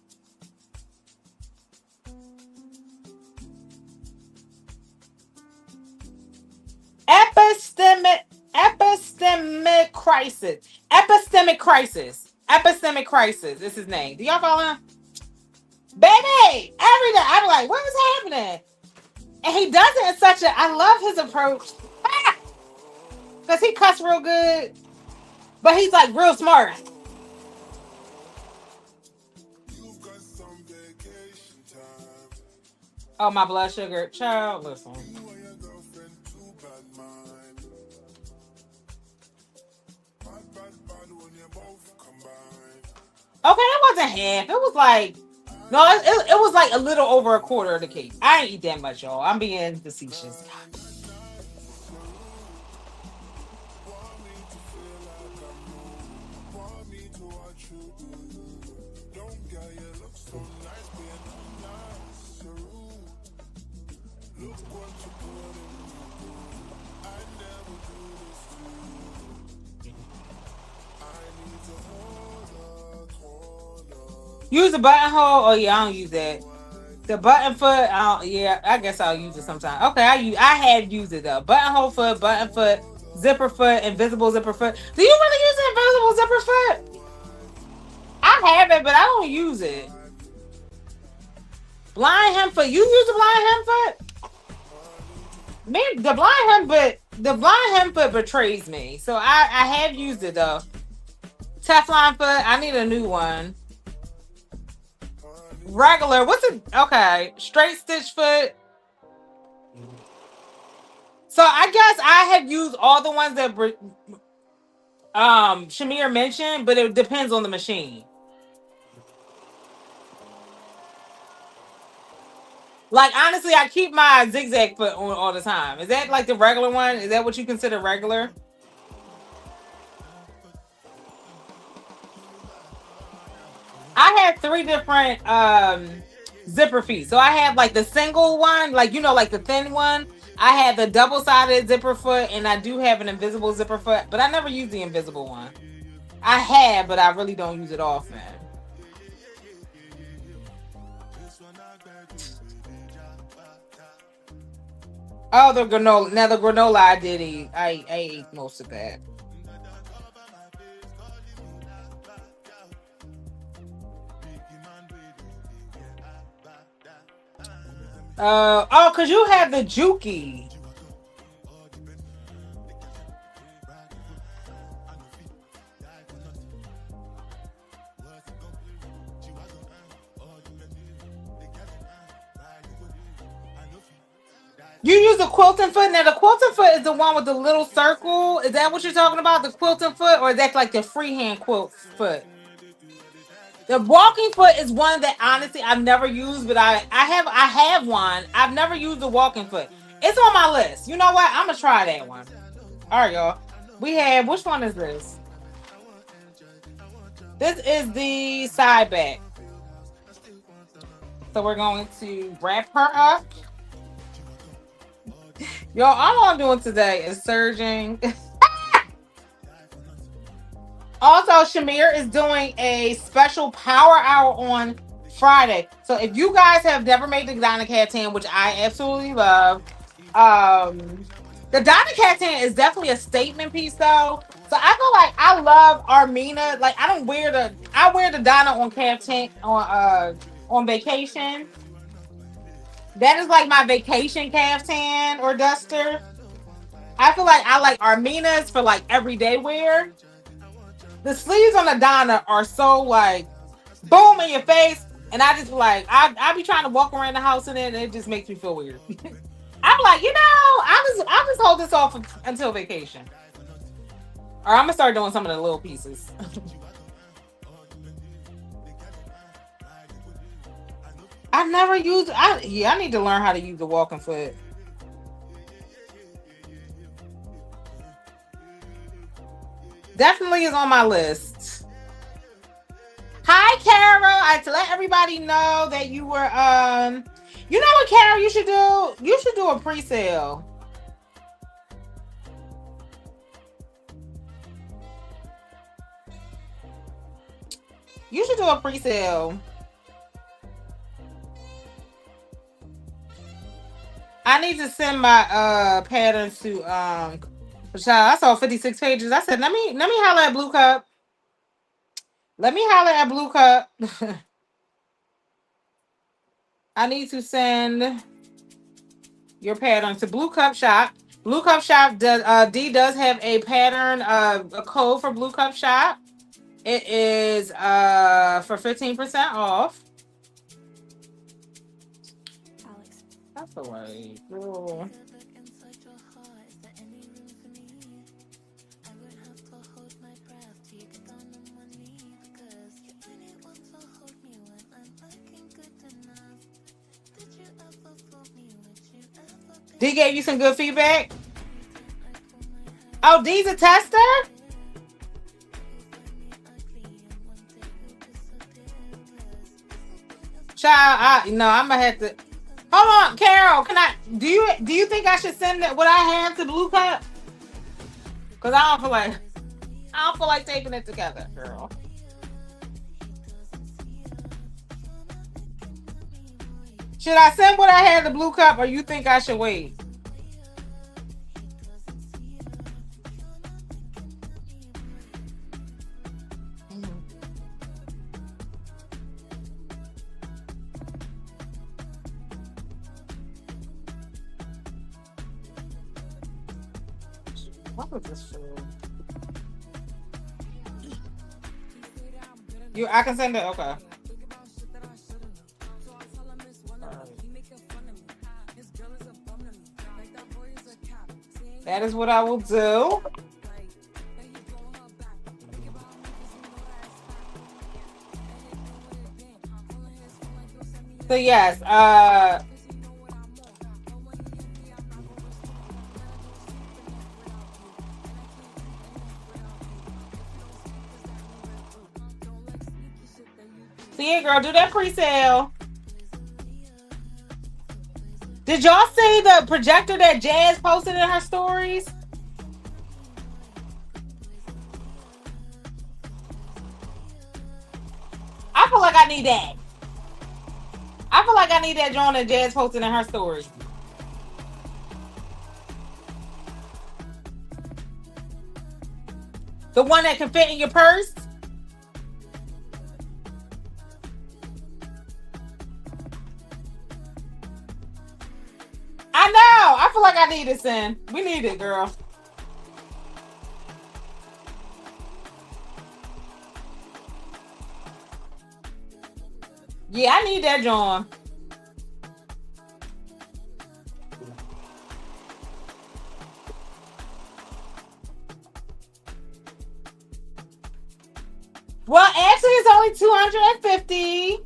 Epistemic crisis. Epistemic crisis. Epistemic crisis is his name. Do y'all follow him? Baby, every day I'm like, what is happening? And he does it in such a, I love his approach. Because he cuss real good. But he's like real smart. Oh, my blood sugar. Child, listen. Okay, that wasn't half. It was like, no, it was like a little over a quarter of the cake. I ain't eat that much, y'all. I'm being facetious. Use the buttonhole. Oh yeah, I don't use that. The button foot. Yeah, I guess I'll use it sometime. Okay, I have used it though. Buttonhole foot, button foot, zipper foot, invisible zipper foot. Do you really use the invisible zipper foot? I have it, but I don't use it. Blind hem foot. You use the blind hem foot? Me, the blind hem foot betrays me. So I have used it though. Teflon foot. I need a new one. Regular. What's it? Okay. Straight stitch foot. So I guess I have used all the ones that Shamir mentioned, but it depends on the machine. Like honestly, I keep my zigzag foot on all the time. Is that like the regular one? Is that what you consider regular? I have 3 different zipper feet. So I have like the single one, like like the thin one. I have the double-sided zipper foot, and I do have an invisible zipper foot, but I never use the invisible one. I have, but I really don't use it often. Oh, the granola. Now the granola I did eat. I ate most of that. Cause you have the Juki. You use the quilting foot. Now the quilting foot is the one with the little circle. Is that what you're talking about? The quilting foot, or is that like the freehand quilt foot? The walking foot is one that honestly I've never used, but I have one. I've never used the walking foot. It's on my list. You know what? I'm gonna try that one. All right, y'all. We have, which one is this? This is the side back. So we're going to wrap her up. Y'all, all I'm doing today is serging. Also, Shamir is doing a special power hour on Friday. So if you guys have never made the Donna Catan, which I absolutely love, the Donna Catan is definitely a statement piece though. So I feel like I love Armina. Like I wear the Donna on caftan on vacation. That is like my vacation caftan or duster. I feel like I like Armina's for like everyday wear. The sleeves on the Donna are so like boom in your face, and I just like I be trying to walk around the house in it, and it just makes me feel weird. I'm like, I'll just hold this off until vacation, or I'm gonna start doing some of the little pieces. I've never used. I need to learn how to use the walking foot. Definitely is on my list. Hi, Carol. I to let everybody know that you were you know what, Carol, you should do? You should do a pre-sale. You should do a pre-sale. I need to send my patterns to I saw 56 pages. I said, let me holler at Blue Cup. Let me holler at Blue Cup. I need to send your pattern to Blue Cup Shop. Blue Cup Shop does D does have a pattern a code for Blue Cup Shop. It is for 15% off. That's the way. Cool. D gave you some good feedback. Oh, D's a tester? Child, no, I'm gonna have to. Hold on, Carol. Do you think I should send what I have to Blue Cup? Cause I don't feel like taping it together, girl. Should I send what I had to Blue Cup, or you think I should wait? What was this for? I can send it. Okay. That is what I will do. So yes, see it, girl. Do that pre-sale. Did y'all see the projector that Jazz posted in her stories? I feel like I need that. I feel like I need that joint that Jazz posted in her stories. The one that can fit in your purse? I know. I feel like I need it, Sin. We need it, girl. Yeah, I need that, John. Well, actually, it's only $250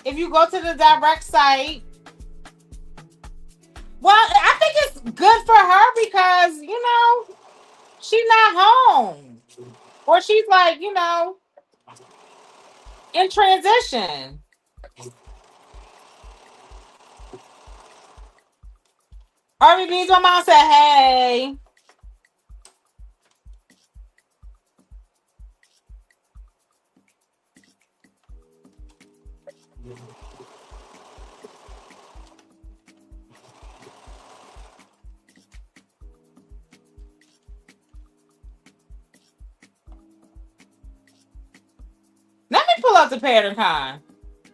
if you go to the direct site. Well, I think it's good for her because, she's not home. Or she's like, in transition. Army Beans, my mom said, hey. Let me pull up the pattern con. Are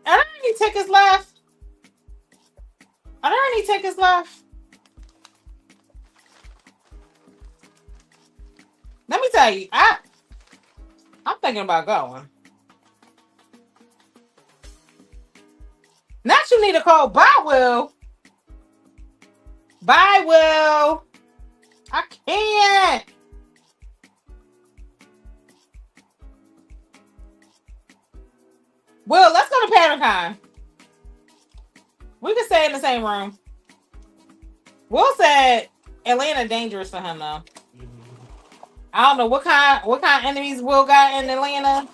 there any tickets left? Are there any tickets left? Let me tell you, I'm thinking about going. Not you need a call. Bye, Will. Bye, Will. I can't. Will, let's go to PatternCon. We can stay in the same room. Will said Atlanta dangerous for him though. I don't know what kind of enemies Will got in Atlanta.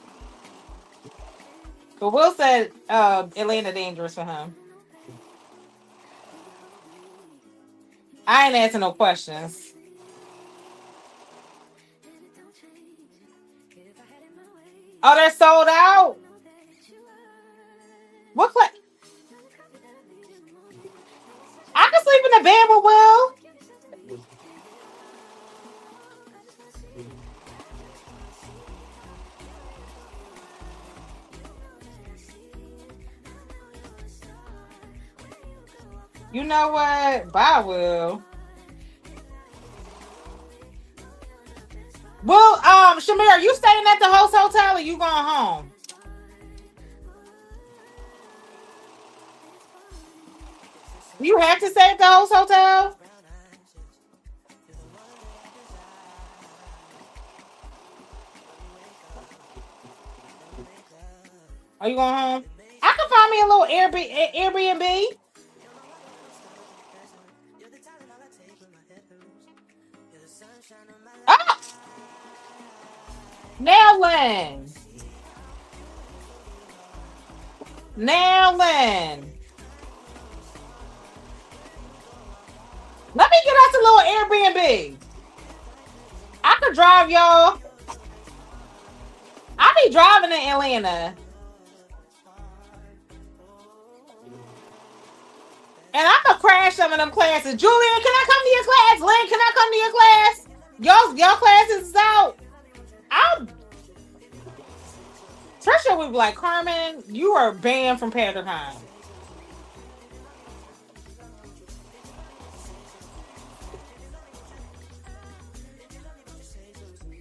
But Will said Atlanta dangerous for him. I ain't answering no questions. Oh, they're sold out? What class? I can sleep in the bed with Will. You know what? Bye, Will. Well, Shamir, are you staying at the host hotel or you going home? You have to stay at the host hotel? Are you going home? I can find me a little Airbnb. Ah, now Lynn. Now Lynn. Let me get us a little Airbnb. I could drive y'all. I be driving in Atlanta. And I could crash some of them classes. Julian, can I come to your class? Lynn, can I come to your class? Your classes is out. I'll Trisha would be like, Carmen, you are banned from Pattercon.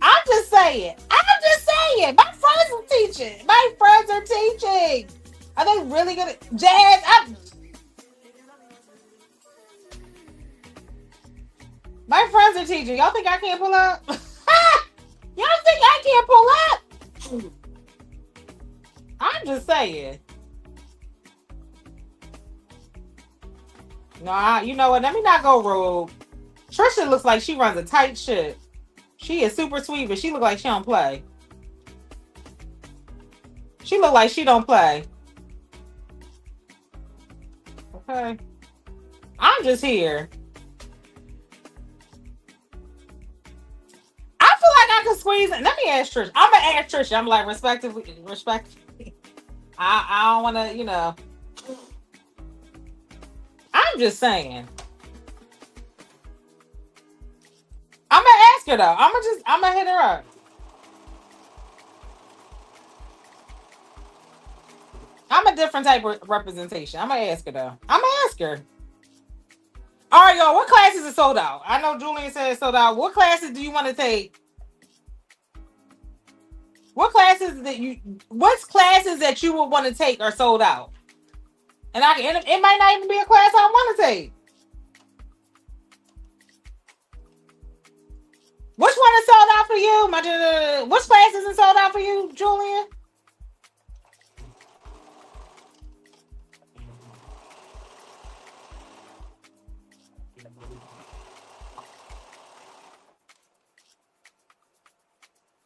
I'm just saying. I'm just saying. My friends are teaching. My friends are teaching. Are they really gonna Jazz? My friends are teaching. Y'all think I can't pull up? Y'all think I can't pull up? I'm just saying. No, you know what? Let me not go rogue. Trisha looks like she runs a tight ship. She is super sweet, but she look like she don't play. She look like she don't play. Okay. I'm just here. I feel like I can squeeze it. Let me ask Trisha. I'm gonna ask Trisha. I'm like respectively. I don't wanna, I'm just saying. I'm gonna ask her though. I'm gonna hit her up. I'm a different type of representation. I'm gonna ask her though. I'm gonna ask her. All right, y'all. What classes are sold out? I know Julian said it's sold out. What classes do you want to take? What classes that you would want to take are sold out? And it might not even be a class I want to take. Which one is sold out for you? Which class isn't sold out for you, Julian?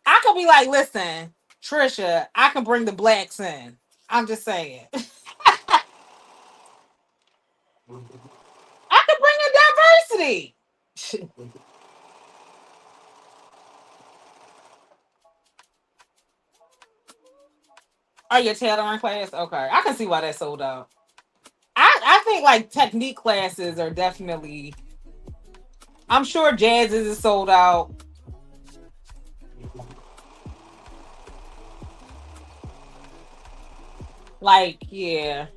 I could be like, listen, Trisha, I can bring the blacks in. I'm just saying. I could bring in diversity. Oh, your tailoring class? Okay. I can see why that's sold out. I think like technique classes are definitely. I'm sure Jazz's is sold out. Like, yeah.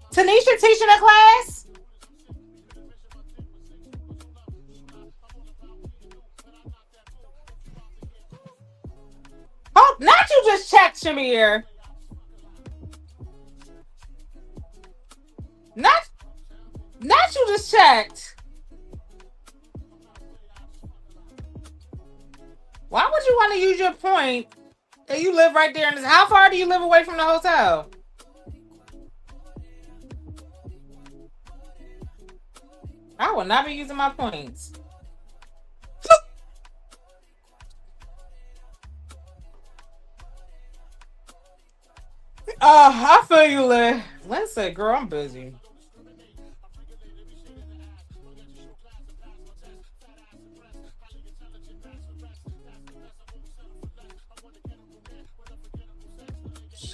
Tanisha teaching a class? Oh, not you just checked, Shamir. Not you just checked. Why would you want to use your point? And you live right there in this. How far do you live away from the hotel? I will not be using my points. I feel you, Lynn. Lynn said, girl, I'm busy.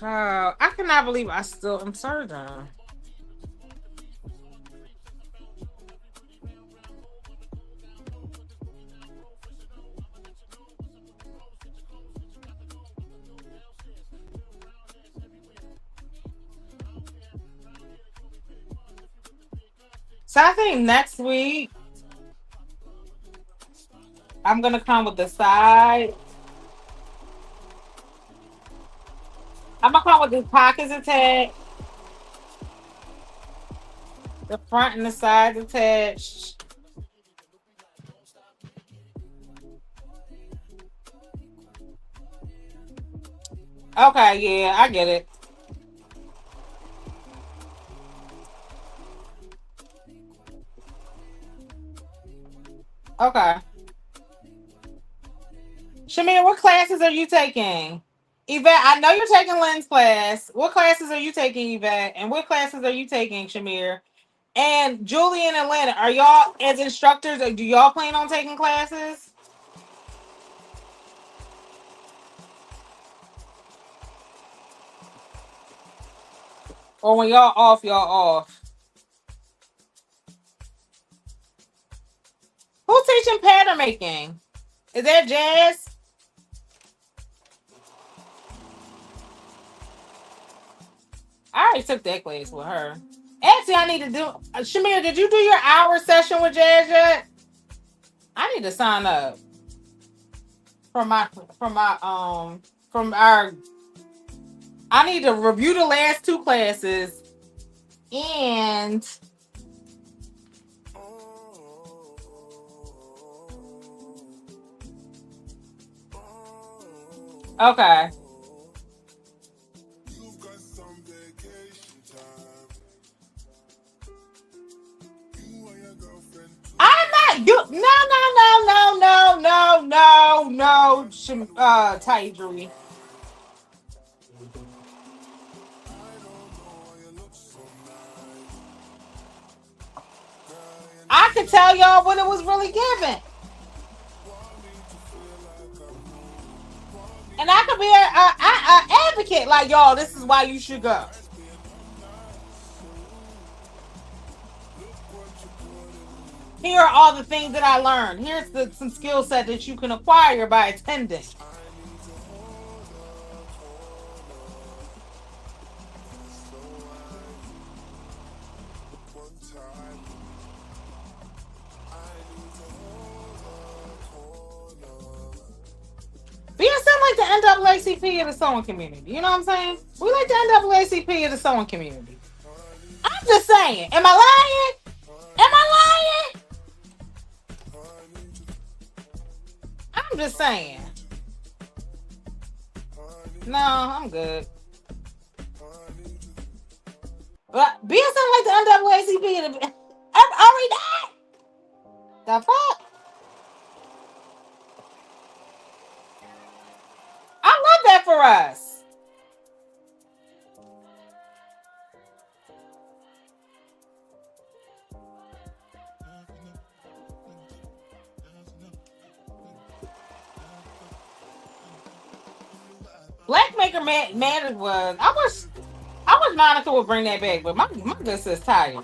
I cannot believe I still am serging. So I think next week I'm gonna come with the side. I'm gonna come with the pockets attached, the front and the sides attached. Okay, yeah, I get it. Okay. Shamir, what classes are you taking? Yvette, I know you're taking Lynn's class. What classes are you taking, Yvette? And what classes are you taking, Shamir? And Julian and Lynn, are y'all as instructors, or do y'all plan on taking classes? Or when y'all off, y'all off? Who's teaching pattern making? Is that Jazz? I already took that class with her. Actually, I need to do. Shamir, did you do your hour session with Jazz yet? I need to sign up from our. I need to review the last two classes and. Okay. I'm not you. No. Tidry. I could tell y'all what it was really giving. And I could be a advocate like, y'all, this is why you should go. Here are all the things that I learned. Here's some skill set that you can acquire by attending. BSN like the NAACP of the sewing community. You know what I'm saying? We like the NAACP of the sewing community. I'm just saying. Am I lying? I'm just saying. No, I'm good. But BSN like the NAACP of the... Are we not? The fuck? I love that for us. Black Maker Matters was... I wish Monica would bring that back, but my good sis tired.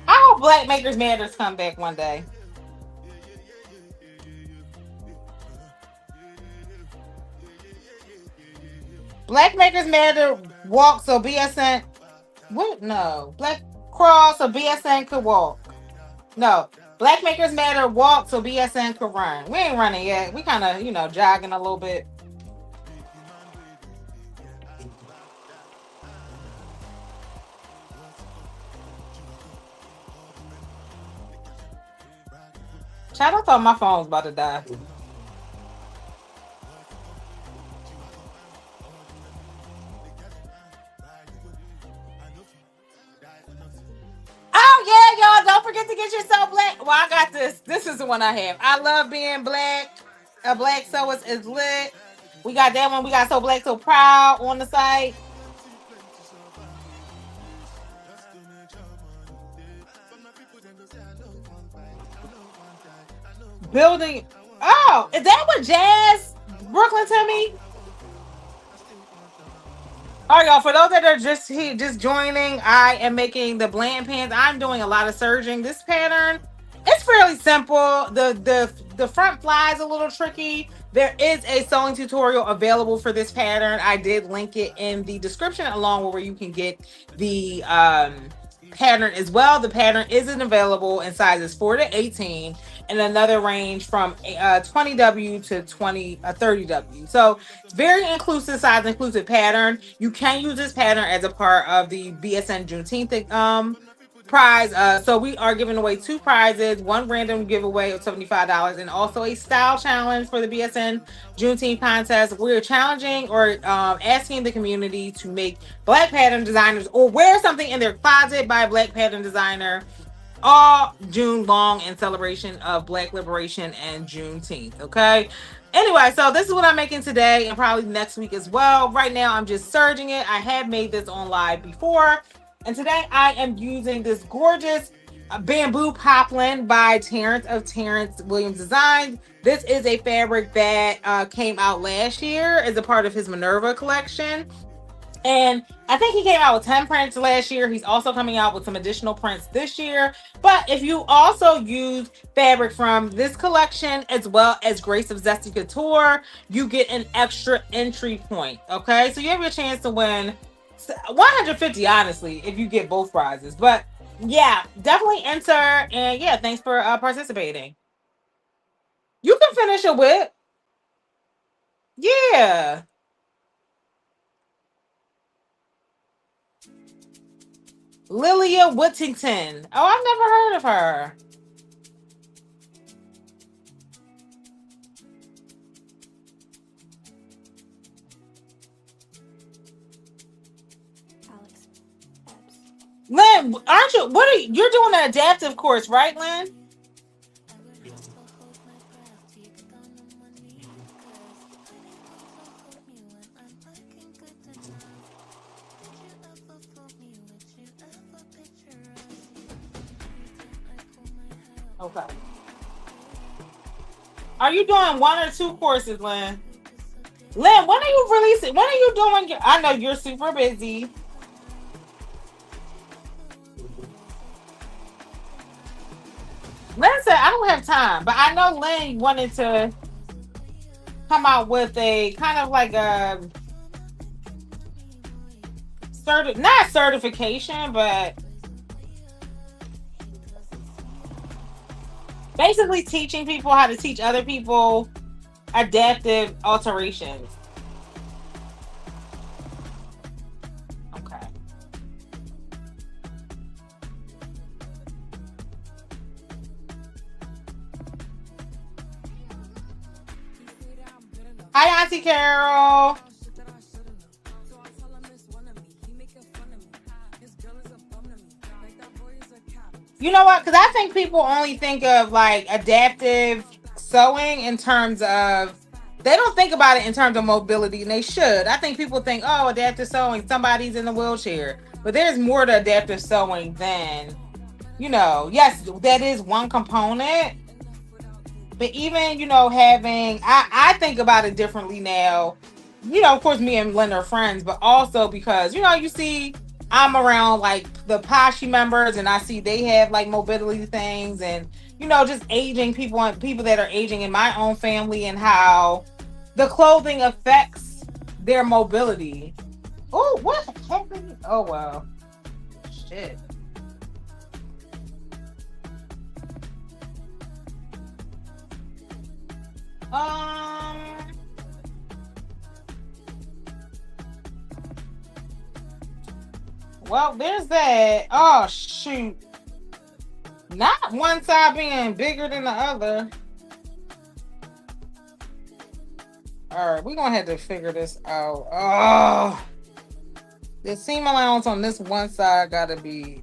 I hope Black Makers Matters come back one day. Black Makers Matter walk so BSN... What? No. Black crawl so BSN could walk. No. Black Makers Matter walk so BSN could run. We ain't running yet. We kind of, jogging a little bit. Chad, I thought my phone was about to die. Oh, yeah, y'all. Don't forget to get yourself black. Well, I got this. This is the one I have. I love being black. A black sewer is lit. We got that one. We got So Black, So Proud on the site. Building. Oh, is that what Jazz Brooklyn to me? All right, y'all. For those that are just joining, I am making the Blanton Pants. I'm doing a lot of serging. This pattern, it's fairly simple. The front fly is a little tricky. There is a sewing tutorial available for this pattern. I did link it in the description along with where you can get the pattern as well. The pattern isn't available in sizes 4 to 18 and another range from 20W to 30W. So it's very inclusive, size inclusive pattern. You can use this pattern as a part of the BSN Juneteenth prize. So we are giving away 2 prizes, one random giveaway of $75 and also a style challenge for the BSN Juneteenth contest. We're challenging or asking the community to make black pattern designers or wear something in their closet by a black pattern designer all June long in celebration of Black liberation and Juneteenth. Okay. Anyway, so this is what I'm making today and probably next week as well. Right now, I'm just serging it. I have made this on live before. And today I am using this gorgeous bamboo poplin by Terrance of Terrance Williams Designs. This is a fabric that came out last year as a part of his Minerva collection. And I think he came out with 10 prints last year. He's also coming out with some additional prints this year. But if you also use fabric from this collection as well as Grace of Zesty Couture, you get an extra entry point. Okay, so you have your chance to win 150, honestly, if you get both prizes. But yeah, definitely enter. And yeah, thanks for participating. You can finish a whip. Yeah. Lilia Whittington. Oh, I've never heard of her. Lynn, aren't you? What are you? You're doing an adaptive course, right, Lynn? Okay. Are you doing 1 or 2 courses, Lynn? Lynn, when are you releasing? When are you doing your? I know you're super busy. Lynn said I don't have time, but I know Lynn wanted to come out with a kind of like a not certification, but basically teaching people how to teach other people adaptive alterations. Okay. Hi, Auntie Carol. You know what? Because I think people only think of like adaptive sewing in terms of, they don't think about it in terms of mobility, and they should. I think people think, oh, adaptive sewing, somebody's in a wheelchair. But there's more to adaptive sewing than, yes, that is one component. But even, having, I think about it differently now. Of course, me and Lynn are friends, but also because, you see, I'm around like the Poshy members and I see they have like mobility things and, just aging people and people that are aging in my own family and how the clothing affects their mobility. Oh, what the heck? Oh, wow. Shit. Well, there's that. Oh, shoot. Not one side being bigger than the other. All right, we're going to have to figure this out. Oh, the seam allowance on this one side got to be...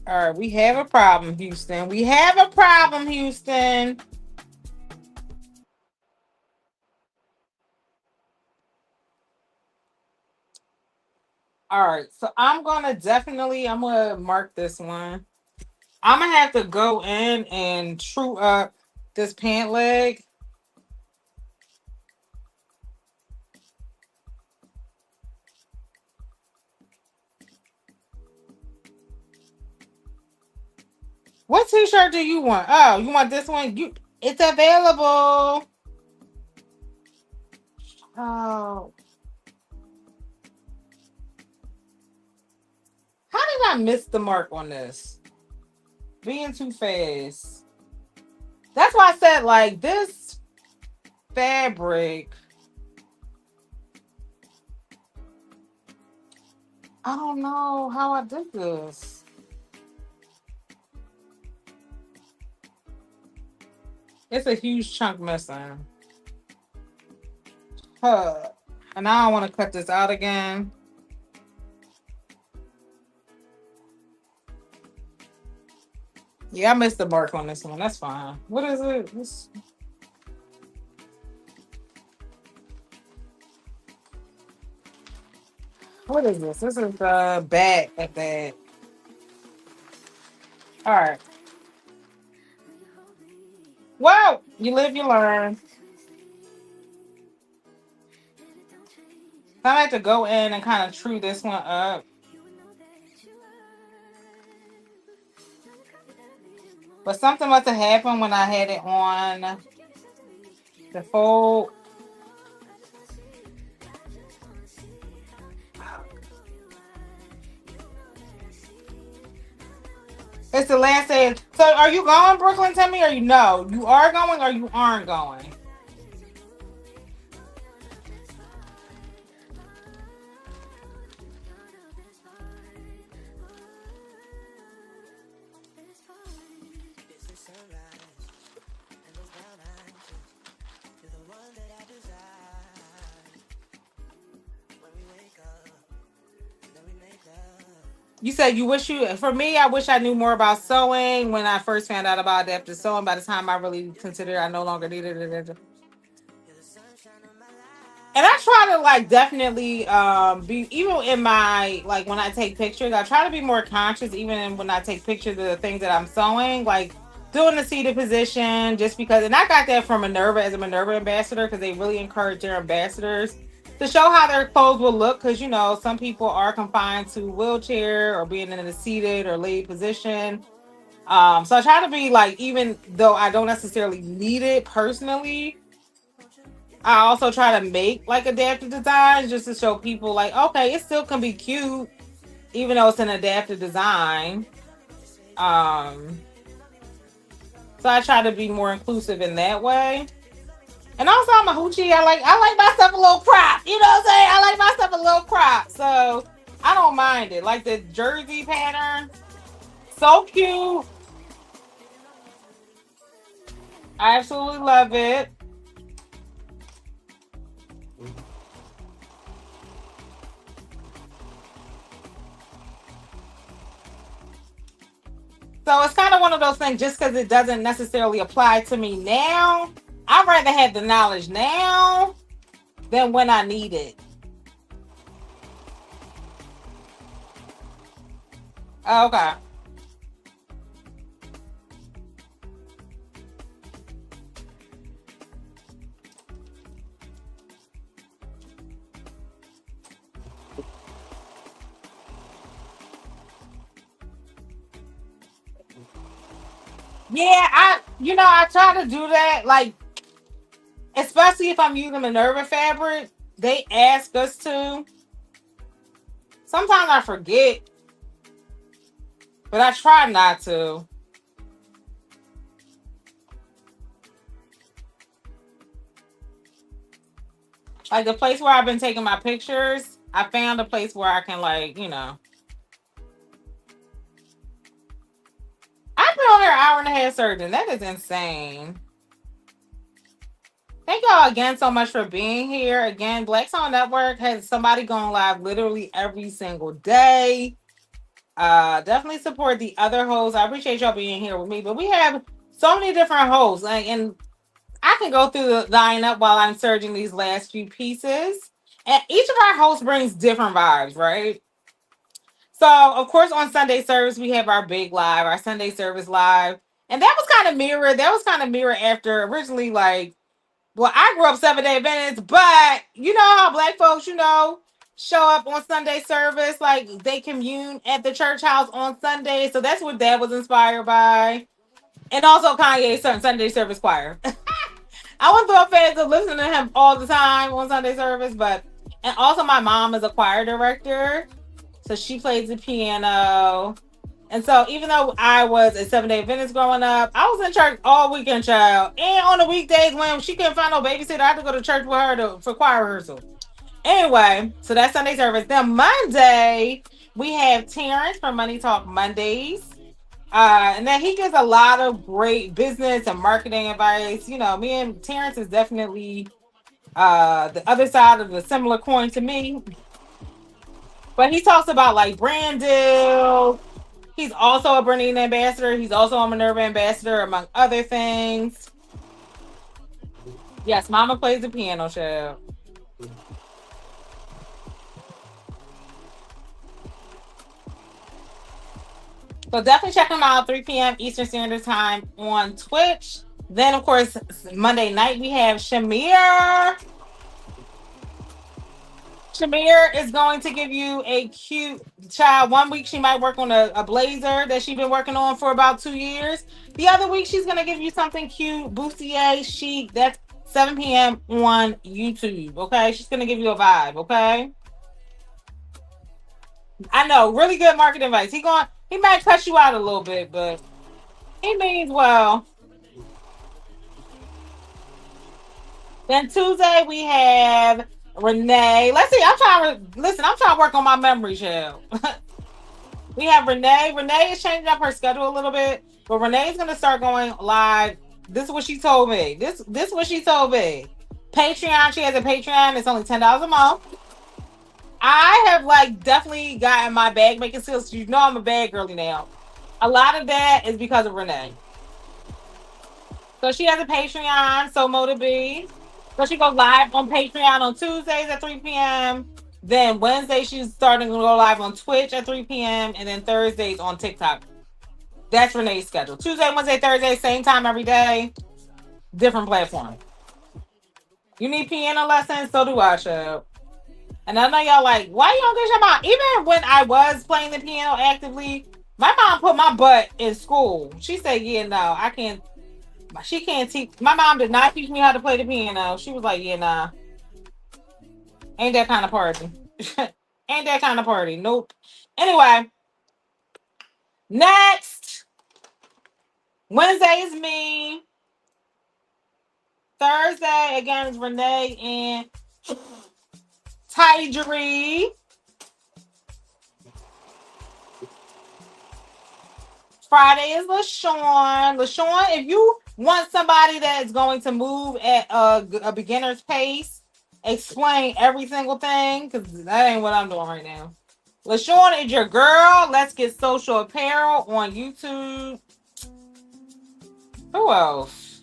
All right, we have a problem, Houston. We have a problem, Houston. All right, so I'm going to mark this one. I'm gonna have to go in and true up this pant leg. What t-shirt do you want? Oh, you want this one? It's available. Oh, how did I miss the mark on this? Being too fast. That's why I said like this fabric. I don't know how I did this. It's a huge chunk missing. Huh. And I don't want to cut this out again. Yeah, I missed the mark on this one. That's fine. What is it? What is this? This is the back at that. All right. Well, you live, you learn. I like to go in and kind of true this one up. But something must have happened when I had it on the fold. It's the last day. So are you going, Brooklyn? Tell me, or you know? You are going or you aren't going? You said you wish you, for me, I wish I knew more about sewing when I first found out about adaptive sewing. By the time I really considered I no longer needed it. And I try to like definitely be even in my like when I take pictures, I try to be more conscious even when I take pictures of the things that I'm sewing, like doing the seated position, just because. And I got that from Minerva as a Minerva ambassador because they really encourage their ambassadors to show how their clothes will look, because you know some people are confined to wheelchair or being in a seated or laid position. So I try to be like, even though I don't necessarily need it personally, I also try to make like adaptive designs just to show people like, okay, it still can be cute even though it's an adaptive design. Um, so I try to be more inclusive in that way. And also I'm a hoochie. I like my stuff a little crop. You know what I'm saying? I like my stuff a little crop. So I don't mind it. Like the jersey pattern. So cute. I absolutely love it. So it's kind of one of those things, just because it doesn't necessarily apply to me now. I'd rather have the knowledge now than when I need it. Okay. Yeah, I try to do that, like, especially if I'm using Minerva fabric, they ask us to. Sometimes I forget, but I try not to. Like the place where I've been taking my pictures, I found a place where I can, like, I've been on there an hour and a half surgeon. That is insane. Thank y'all again so much for being here. Again, Black Soul Network has somebody going live literally every single day. Definitely support the other hosts. I appreciate y'all being here with me, but we have so many different hosts, and I can go through the lineup while I'm searching these last few pieces. And each of our hosts brings different vibes, right? So, of course, on Sunday service, we have our big live, our Sunday service live. And that was kind of mirrored. That was kind of mirrored after originally, like, well, I grew up 7 Day Adventist, but you know how black folks, show up on Sunday service, like they commune at the church house on Sunday. So that's what that was inspired by. And also Kanye's Sunday service choir. I wasn't so fans of listening to him all the time on Sunday service, but and also my mom is a choir director. So she plays the piano. And so even though I was a 7 Day Adventist growing up, I was in church all weekend, child. And on the weekdays when she couldn't find no babysitter, I had to go to church with her for choir rehearsal. Anyway, so that's Sunday service. Then Monday, we have Terrance from Money Talk Mondays. And then he gives a lot of great business and marketing advice. You know, me and Terrance is definitely the other side of the similar coin to me. But he talks about like brand deals. He's also a Bernine ambassador. He's also a Minerva ambassador, among other things. Yes, Mama plays the piano, child. So definitely check him out 3 p.m. Eastern Standard Time on Twitch. Then, of course, Monday night we have Shamir. Shamir is going to give you a cute child. 1 week she might work on a blazer that she's been working on for about 2 years. The other week she's going to give you something cute, bustier, chic. That's 7 p.m. on YouTube, okay? She's going to give you a vibe, okay? I know, really good marketing advice. He might cut you out a little bit, but he means well. Then Tuesday we have Renee. Let's see. I'm trying to work on my memory, child. We have Renee. Renee is changing up her schedule a little bit, but Renee is gonna start going live. This is what she told me. This is what she told me. Patreon. She has a Patreon. It's only $10 a month. I have like definitely gotten my bag making skills. You know I'm a bag girly now. A lot of that is because of Renee. So she has a Patreon, so Moda B. So she goes live on Patreon on Tuesdays at 3 p.m. Then Wednesday she's starting to go live on Twitch at 3 p.m. And then Thursdays on TikTok. That's Renee's schedule. Tuesday, Wednesday, Thursday, same time every day. Different platform. You need piano lessons? So do I, child. And I know y'all like, why you don't get your mom? Even when I was playing the piano actively, my mom put my butt in school. She said, yeah, no, I can't. She can't teach. My mom did not teach me how to play the piano. She was like, yeah, nah. Ain't that kind of party. Ain't that kind of party. Nope. Anyway. Next. Wednesday is me. Thursday, again, is Renee and Tyjery. Friday is LaShawn. LaShawn, if you want somebody that is going to move at a beginner's pace, explain every single thing, because that ain't what I'm doing right now. LaShawn is your girl. Let's Get Social Apparel on YouTube. Who else?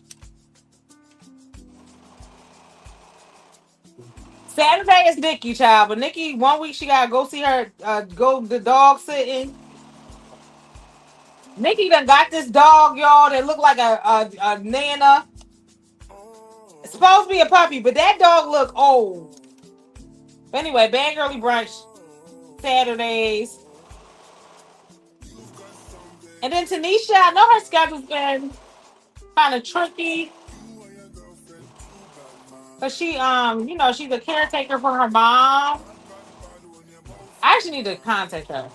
Saturday is Nikki, child. But Nikki, 1 week she gotta go see her, go the dog sitting. Nikki done got this dog, y'all, that look like a Nana. It's supposed to be a puppy, but that dog look old. But anyway, Bad Girly Brunch, Saturdays. And then Tanisha, I know her schedule's been kind of tricky. But she, she's a caretaker for her mom. I actually need to contact her.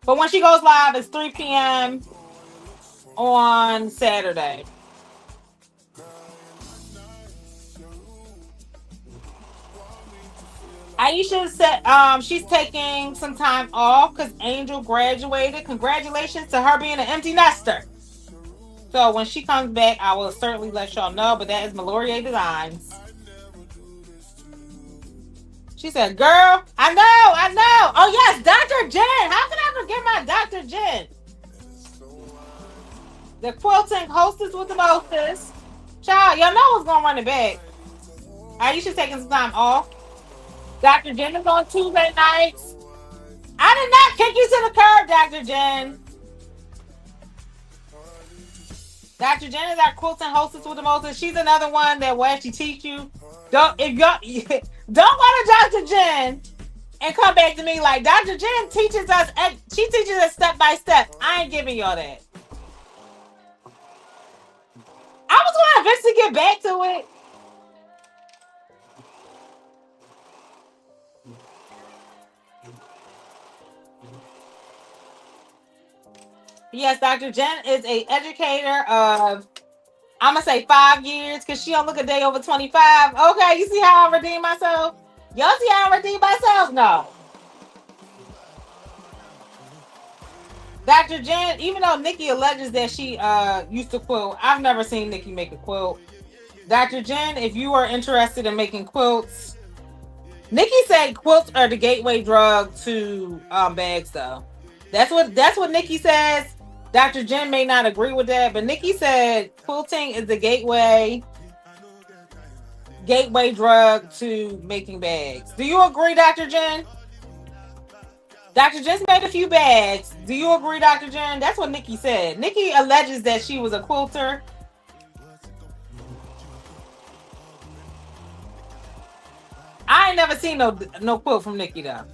But when she goes live, it's 3 p.m. on Saturday. Aisha said she's taking some time off because Angel graduated. Congratulations to her being an empty nester. So when she comes back, I will certainly let y'all know. But that is Meloria Designs. She said, girl, I know. Oh, yes, Dr. Jen. How can I forget my Dr. Jen? The quilting hostess with the mostest. Child, y'all know what's going to run it back. Aisha taking some time off. Dr. Jen is on Tuesday nights. I did not kick you to the curb, Dr. Jen. Dr. Jen is our quilting hostess with the most. She's another one that will actually teach you. Don't don't go to Dr. Jen and come back to me like Dr. Jen teaches us. She teaches us step by step. I ain't giving y'all that. I was going to eventually get back to it. Yes, Dr. Jen is a educator of, I'm going to say 5 years because she don't look a day over 25. Okay, you see how I redeem myself? Y'all see how I redeem myself? No. Dr. Jen, even though Nikki alleges that she used to quilt, I've never seen Nikki make a quilt. Dr. Jen, if you are interested in making quilts, Nikki said quilts are the gateway drug to bags, though. That's what Nikki says. Dr. Jen may not agree with that, but Nikki said quilting is the gateway drug to making bags. Do you agree, Dr. Jen? Dr. Jen's made a few bags. Do you agree, Dr. Jen? That's what Nikki said. Nikki alleges that she was a quilter. I ain't never seen no quilt from Nikki, though.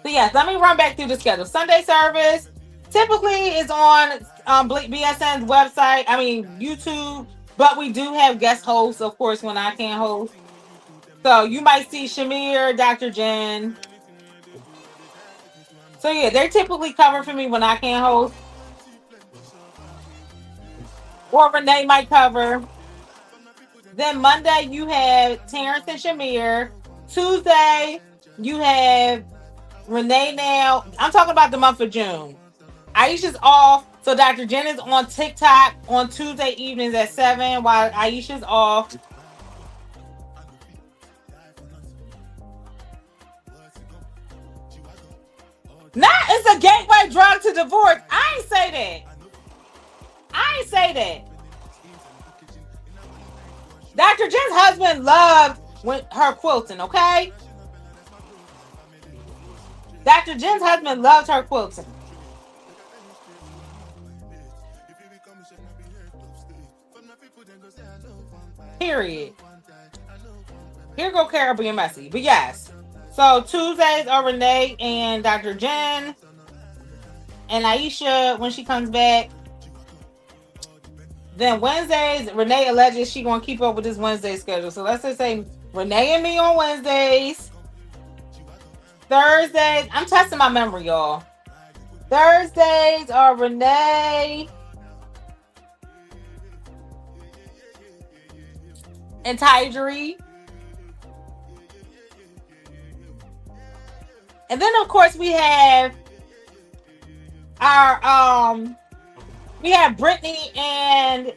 So yes, let me run back through the schedule. Sunday service typically is on BSN's website. I mean YouTube, but we do have guest hosts, of course, when I can't host. So you might see Shamir, Dr. Jen. So yeah, they're typically covered for me when I can't host. Or Renee might cover. Then Monday you have Terrance and Shamir. Tuesday you have Renee now. I'm talking about the month of June. Aisha's off. So Dr. Jen is on TikTok on Tuesday evenings at 7 while Aisha's off. It's a gateway drug to divorce. I ain't say that. Dr. Jen's husband loved her quilting, okay? Dr. Jen's husband loved her quilting. Period. Here go Carol being messy. But yes. So Tuesdays are Renee and Dr. Jen. And Aisha when she comes back. Then Wednesdays, Renee alleges she gonna keep up with this Wednesday schedule. So let's just say Renee and me on Wednesdays. Thursdays, I'm testing my memory, y'all. Thursdays are Renee and Tydery. And then of course we have our we have Brittany and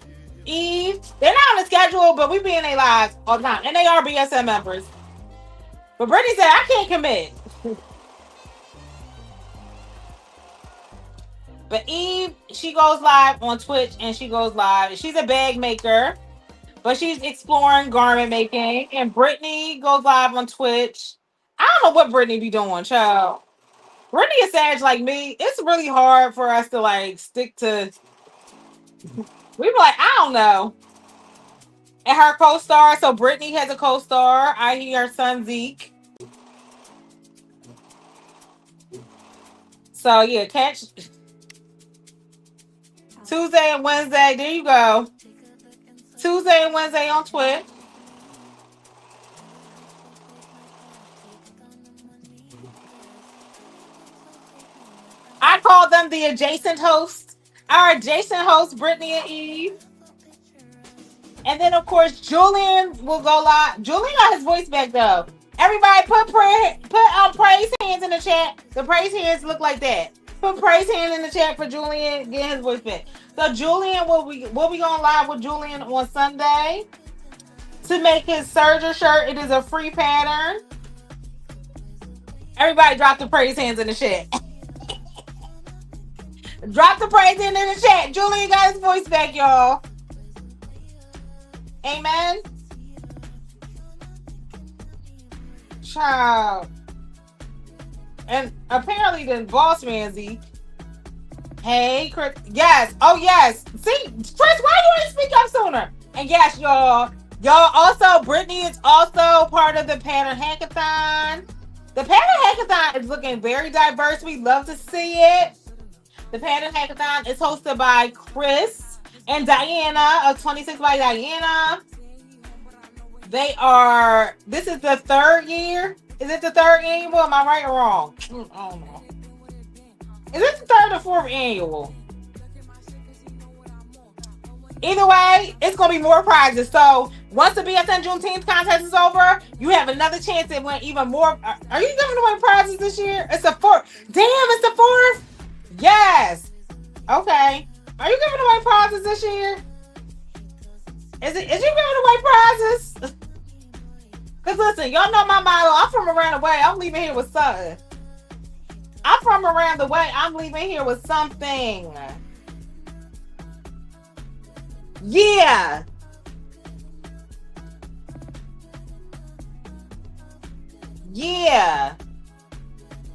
Eve. They're not on the schedule, but we be in their lives all the time. And they are BSN members. But Brittany said, I can't commit. But Eve, she goes live on Twitch and she goes live. She's a bag maker, but she's exploring garment making. And Brittany goes live on Twitch. I don't know what Brittany be doing, child. Brittany is Sag like me. It's really hard for us to like stick to. We be like, I don't know. And her co-star, so Brittany has a co-star. I hear her son Zeke. So yeah, catch Tuesday and Wednesday. There you go. Tuesday and Wednesday on Twitch. I call them the adjacent hosts. Our adjacent hosts, Brittany and Eve. And then, of course, Julian will go live. Julian got his voice back, though. Everybody put praise hands in the chat. The praise hands look like that. Put praise hand in the chat for Julian getting his voice back. So Julian we'll be going live with Julian on Sunday to make his serger shirt. It is a free pattern. Everybody drop the praise hands in the chat. Drop the praise hand in the chat. Julian got his voice back, y'all. Amen. Child. And apparently the boss manzy. Hey, Chris. Yes. Oh, yes. See, Chris, why you didn't speak up sooner? And yes, y'all. Y'all also, Brittany is also part of the pattern hackathon. The pattern hackathon is looking very diverse. We love to see it. The pattern hackathon is hosted by Chris and Diana of 26 by Diana. This is the third year. Is it the third annual? Am I right or wrong? I don't know. Is it the third or fourth annual? Either way, it's going to be more prizes. So once the BSN Juneteenth contest is over, you have another chance to win even more. Are you giving away prizes this year? It's the fourth. Damn, it's the fourth? Yes. Okay. Are you giving away prizes this year? Is you giving away prizes? Because listen, y'all know my motto. I'm from around the way. I'm leaving here with something. I'm from around the way. I'm leaving here with something. Yeah. Yeah.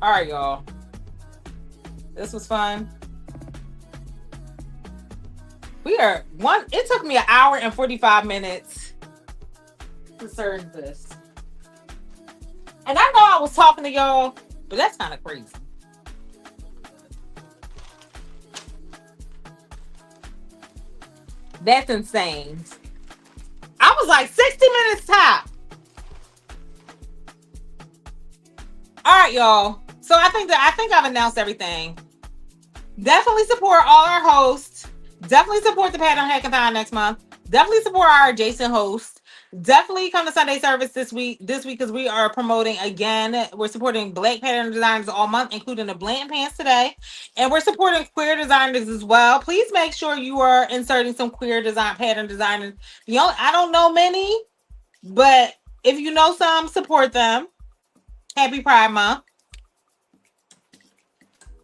All right, y'all. This was fun. It took me 1 hour and 45 minutes to serve this. And I know I was talking to y'all, but that's kind of crazy. That's insane. I was like 60 minutes top. All right, y'all. So I think I've announced everything. Definitely support all our hosts. Definitely support the Pattern Hackathon next month. Definitely support our adjacent hosts. Definitely come to Sunday service this week because we are promoting again. We're supporting Black pattern designers all month, including the Blanton Pants today. And we're supporting queer designers as well. Please make sure you are inserting some queer pattern designers. I don't know many, but if you know some, support them. Happy Pride Month.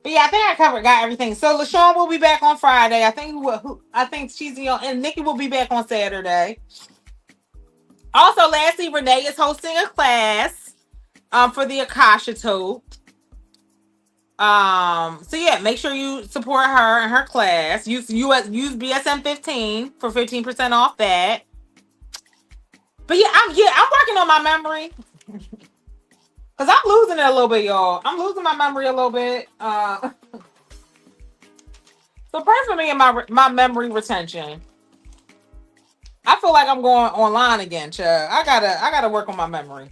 But yeah, I think I got everything. So LaShawn will be back on Friday. I think she's and Nikki will be back on Saturday. Also, lastly, Renee is hosting a class for the Akasha Tote. So yeah, make sure you support her and her class. Use BSN 15 for 15% off that. But yeah, I'm working on my memory. Cause I'm losing it a little bit, y'all. I'm losing my memory a little bit. So pray for me and my memory retention. I feel like I'm going online again, child. I gotta work on my memory.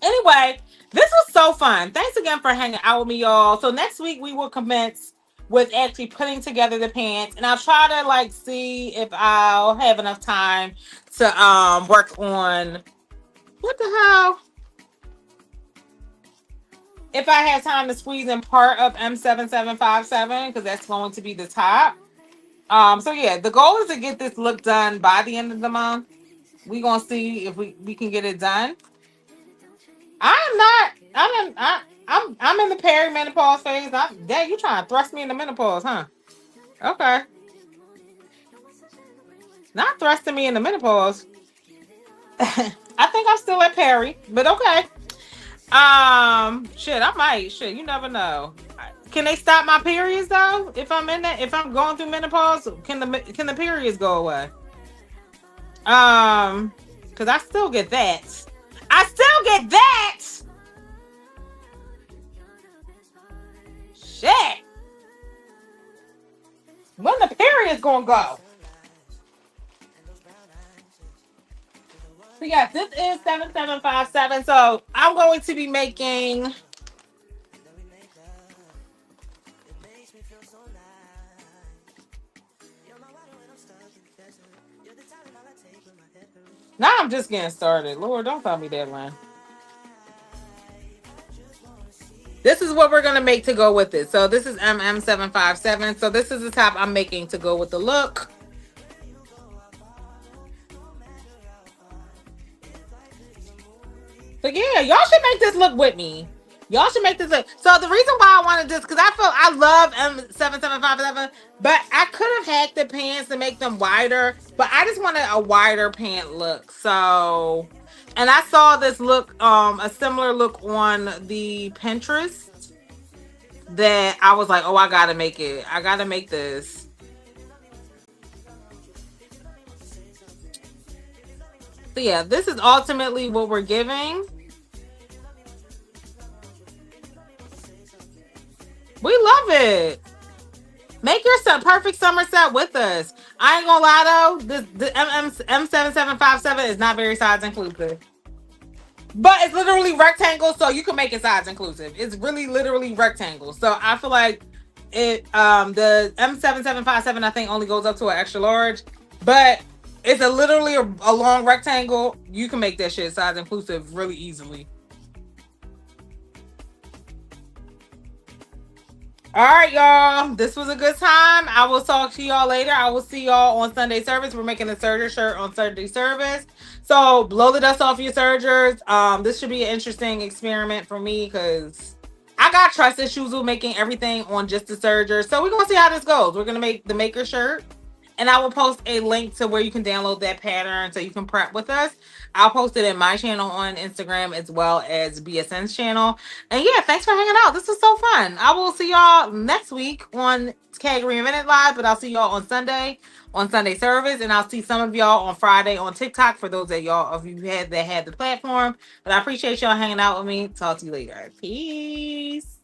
Anyway, this was so fun. Thanks again for hanging out with me, y'all. So next week we will commence with actually putting together the pants, and I'll try to see if I'll have enough time to work on what the hell. If I have time to squeeze in part of M7757, because that's going to be the top. So yeah, the goal is to get this look done by the end of the month. We're gonna see if we can get it done. I'm in the perimenopause phase. You trying to thrust me into menopause, huh? Okay. Not thrusting me into menopause. I think I'm still at peri, but okay. Shit, I might. Shit, you never know. Can they stop my periods though? If I'm going through menopause, can the periods go away? Because I still get that. Shit. When the period's gonna go? So yes, this is 7757. So I'm going to be making now I'm just getting started. Lord, don't tell me that line. This is what we're going to make to go with it. So this is MM757. So this is the top I'm making to go with the look. So yeah, y'all should make this look with me. Y'all should make this look. So the reason why I wanted this, because I love M7757, but I could have hacked the pants to make them wider, but I just wanted a wider pant look. So, and I saw this look, a similar look on the Pinterest. that I was like, oh, I gotta make it. I gotta make this. So yeah, this is ultimately what we're giving. We love it. Make your perfect summer set with us. I ain't gonna lie though, this the M7757 is not very size inclusive. But it's literally rectangle, so you can make it size inclusive. It's really literally rectangle. So I feel like it the M7757 I think only goes up to an extra large, but it's literally a long rectangle. You can make that shit size inclusive really easily. All right, y'all. This was a good time. I will talk to y'all later. I will see y'all on Sunday service. We're making a serger shirt on Sunday service. So blow the dust off your sergers. This should be an interesting experiment for me because I got trust issues with making everything on just the serger. So we're gonna see how this goes. We're gonna make the maker shirt. And I will post a link to where you can download that pattern so you can prep with us. I'll post it in my channel on Instagram as well as BSN's channel. And yeah, thanks for hanging out. This was so fun. I will see y'all next week on Keg Reinvented Live, but I'll see y'all on Sunday service, and I'll see some of y'all on Friday on TikTok for those that y'all of you had that had the platform. But I appreciate y'all hanging out with me. Talk to you later. Peace.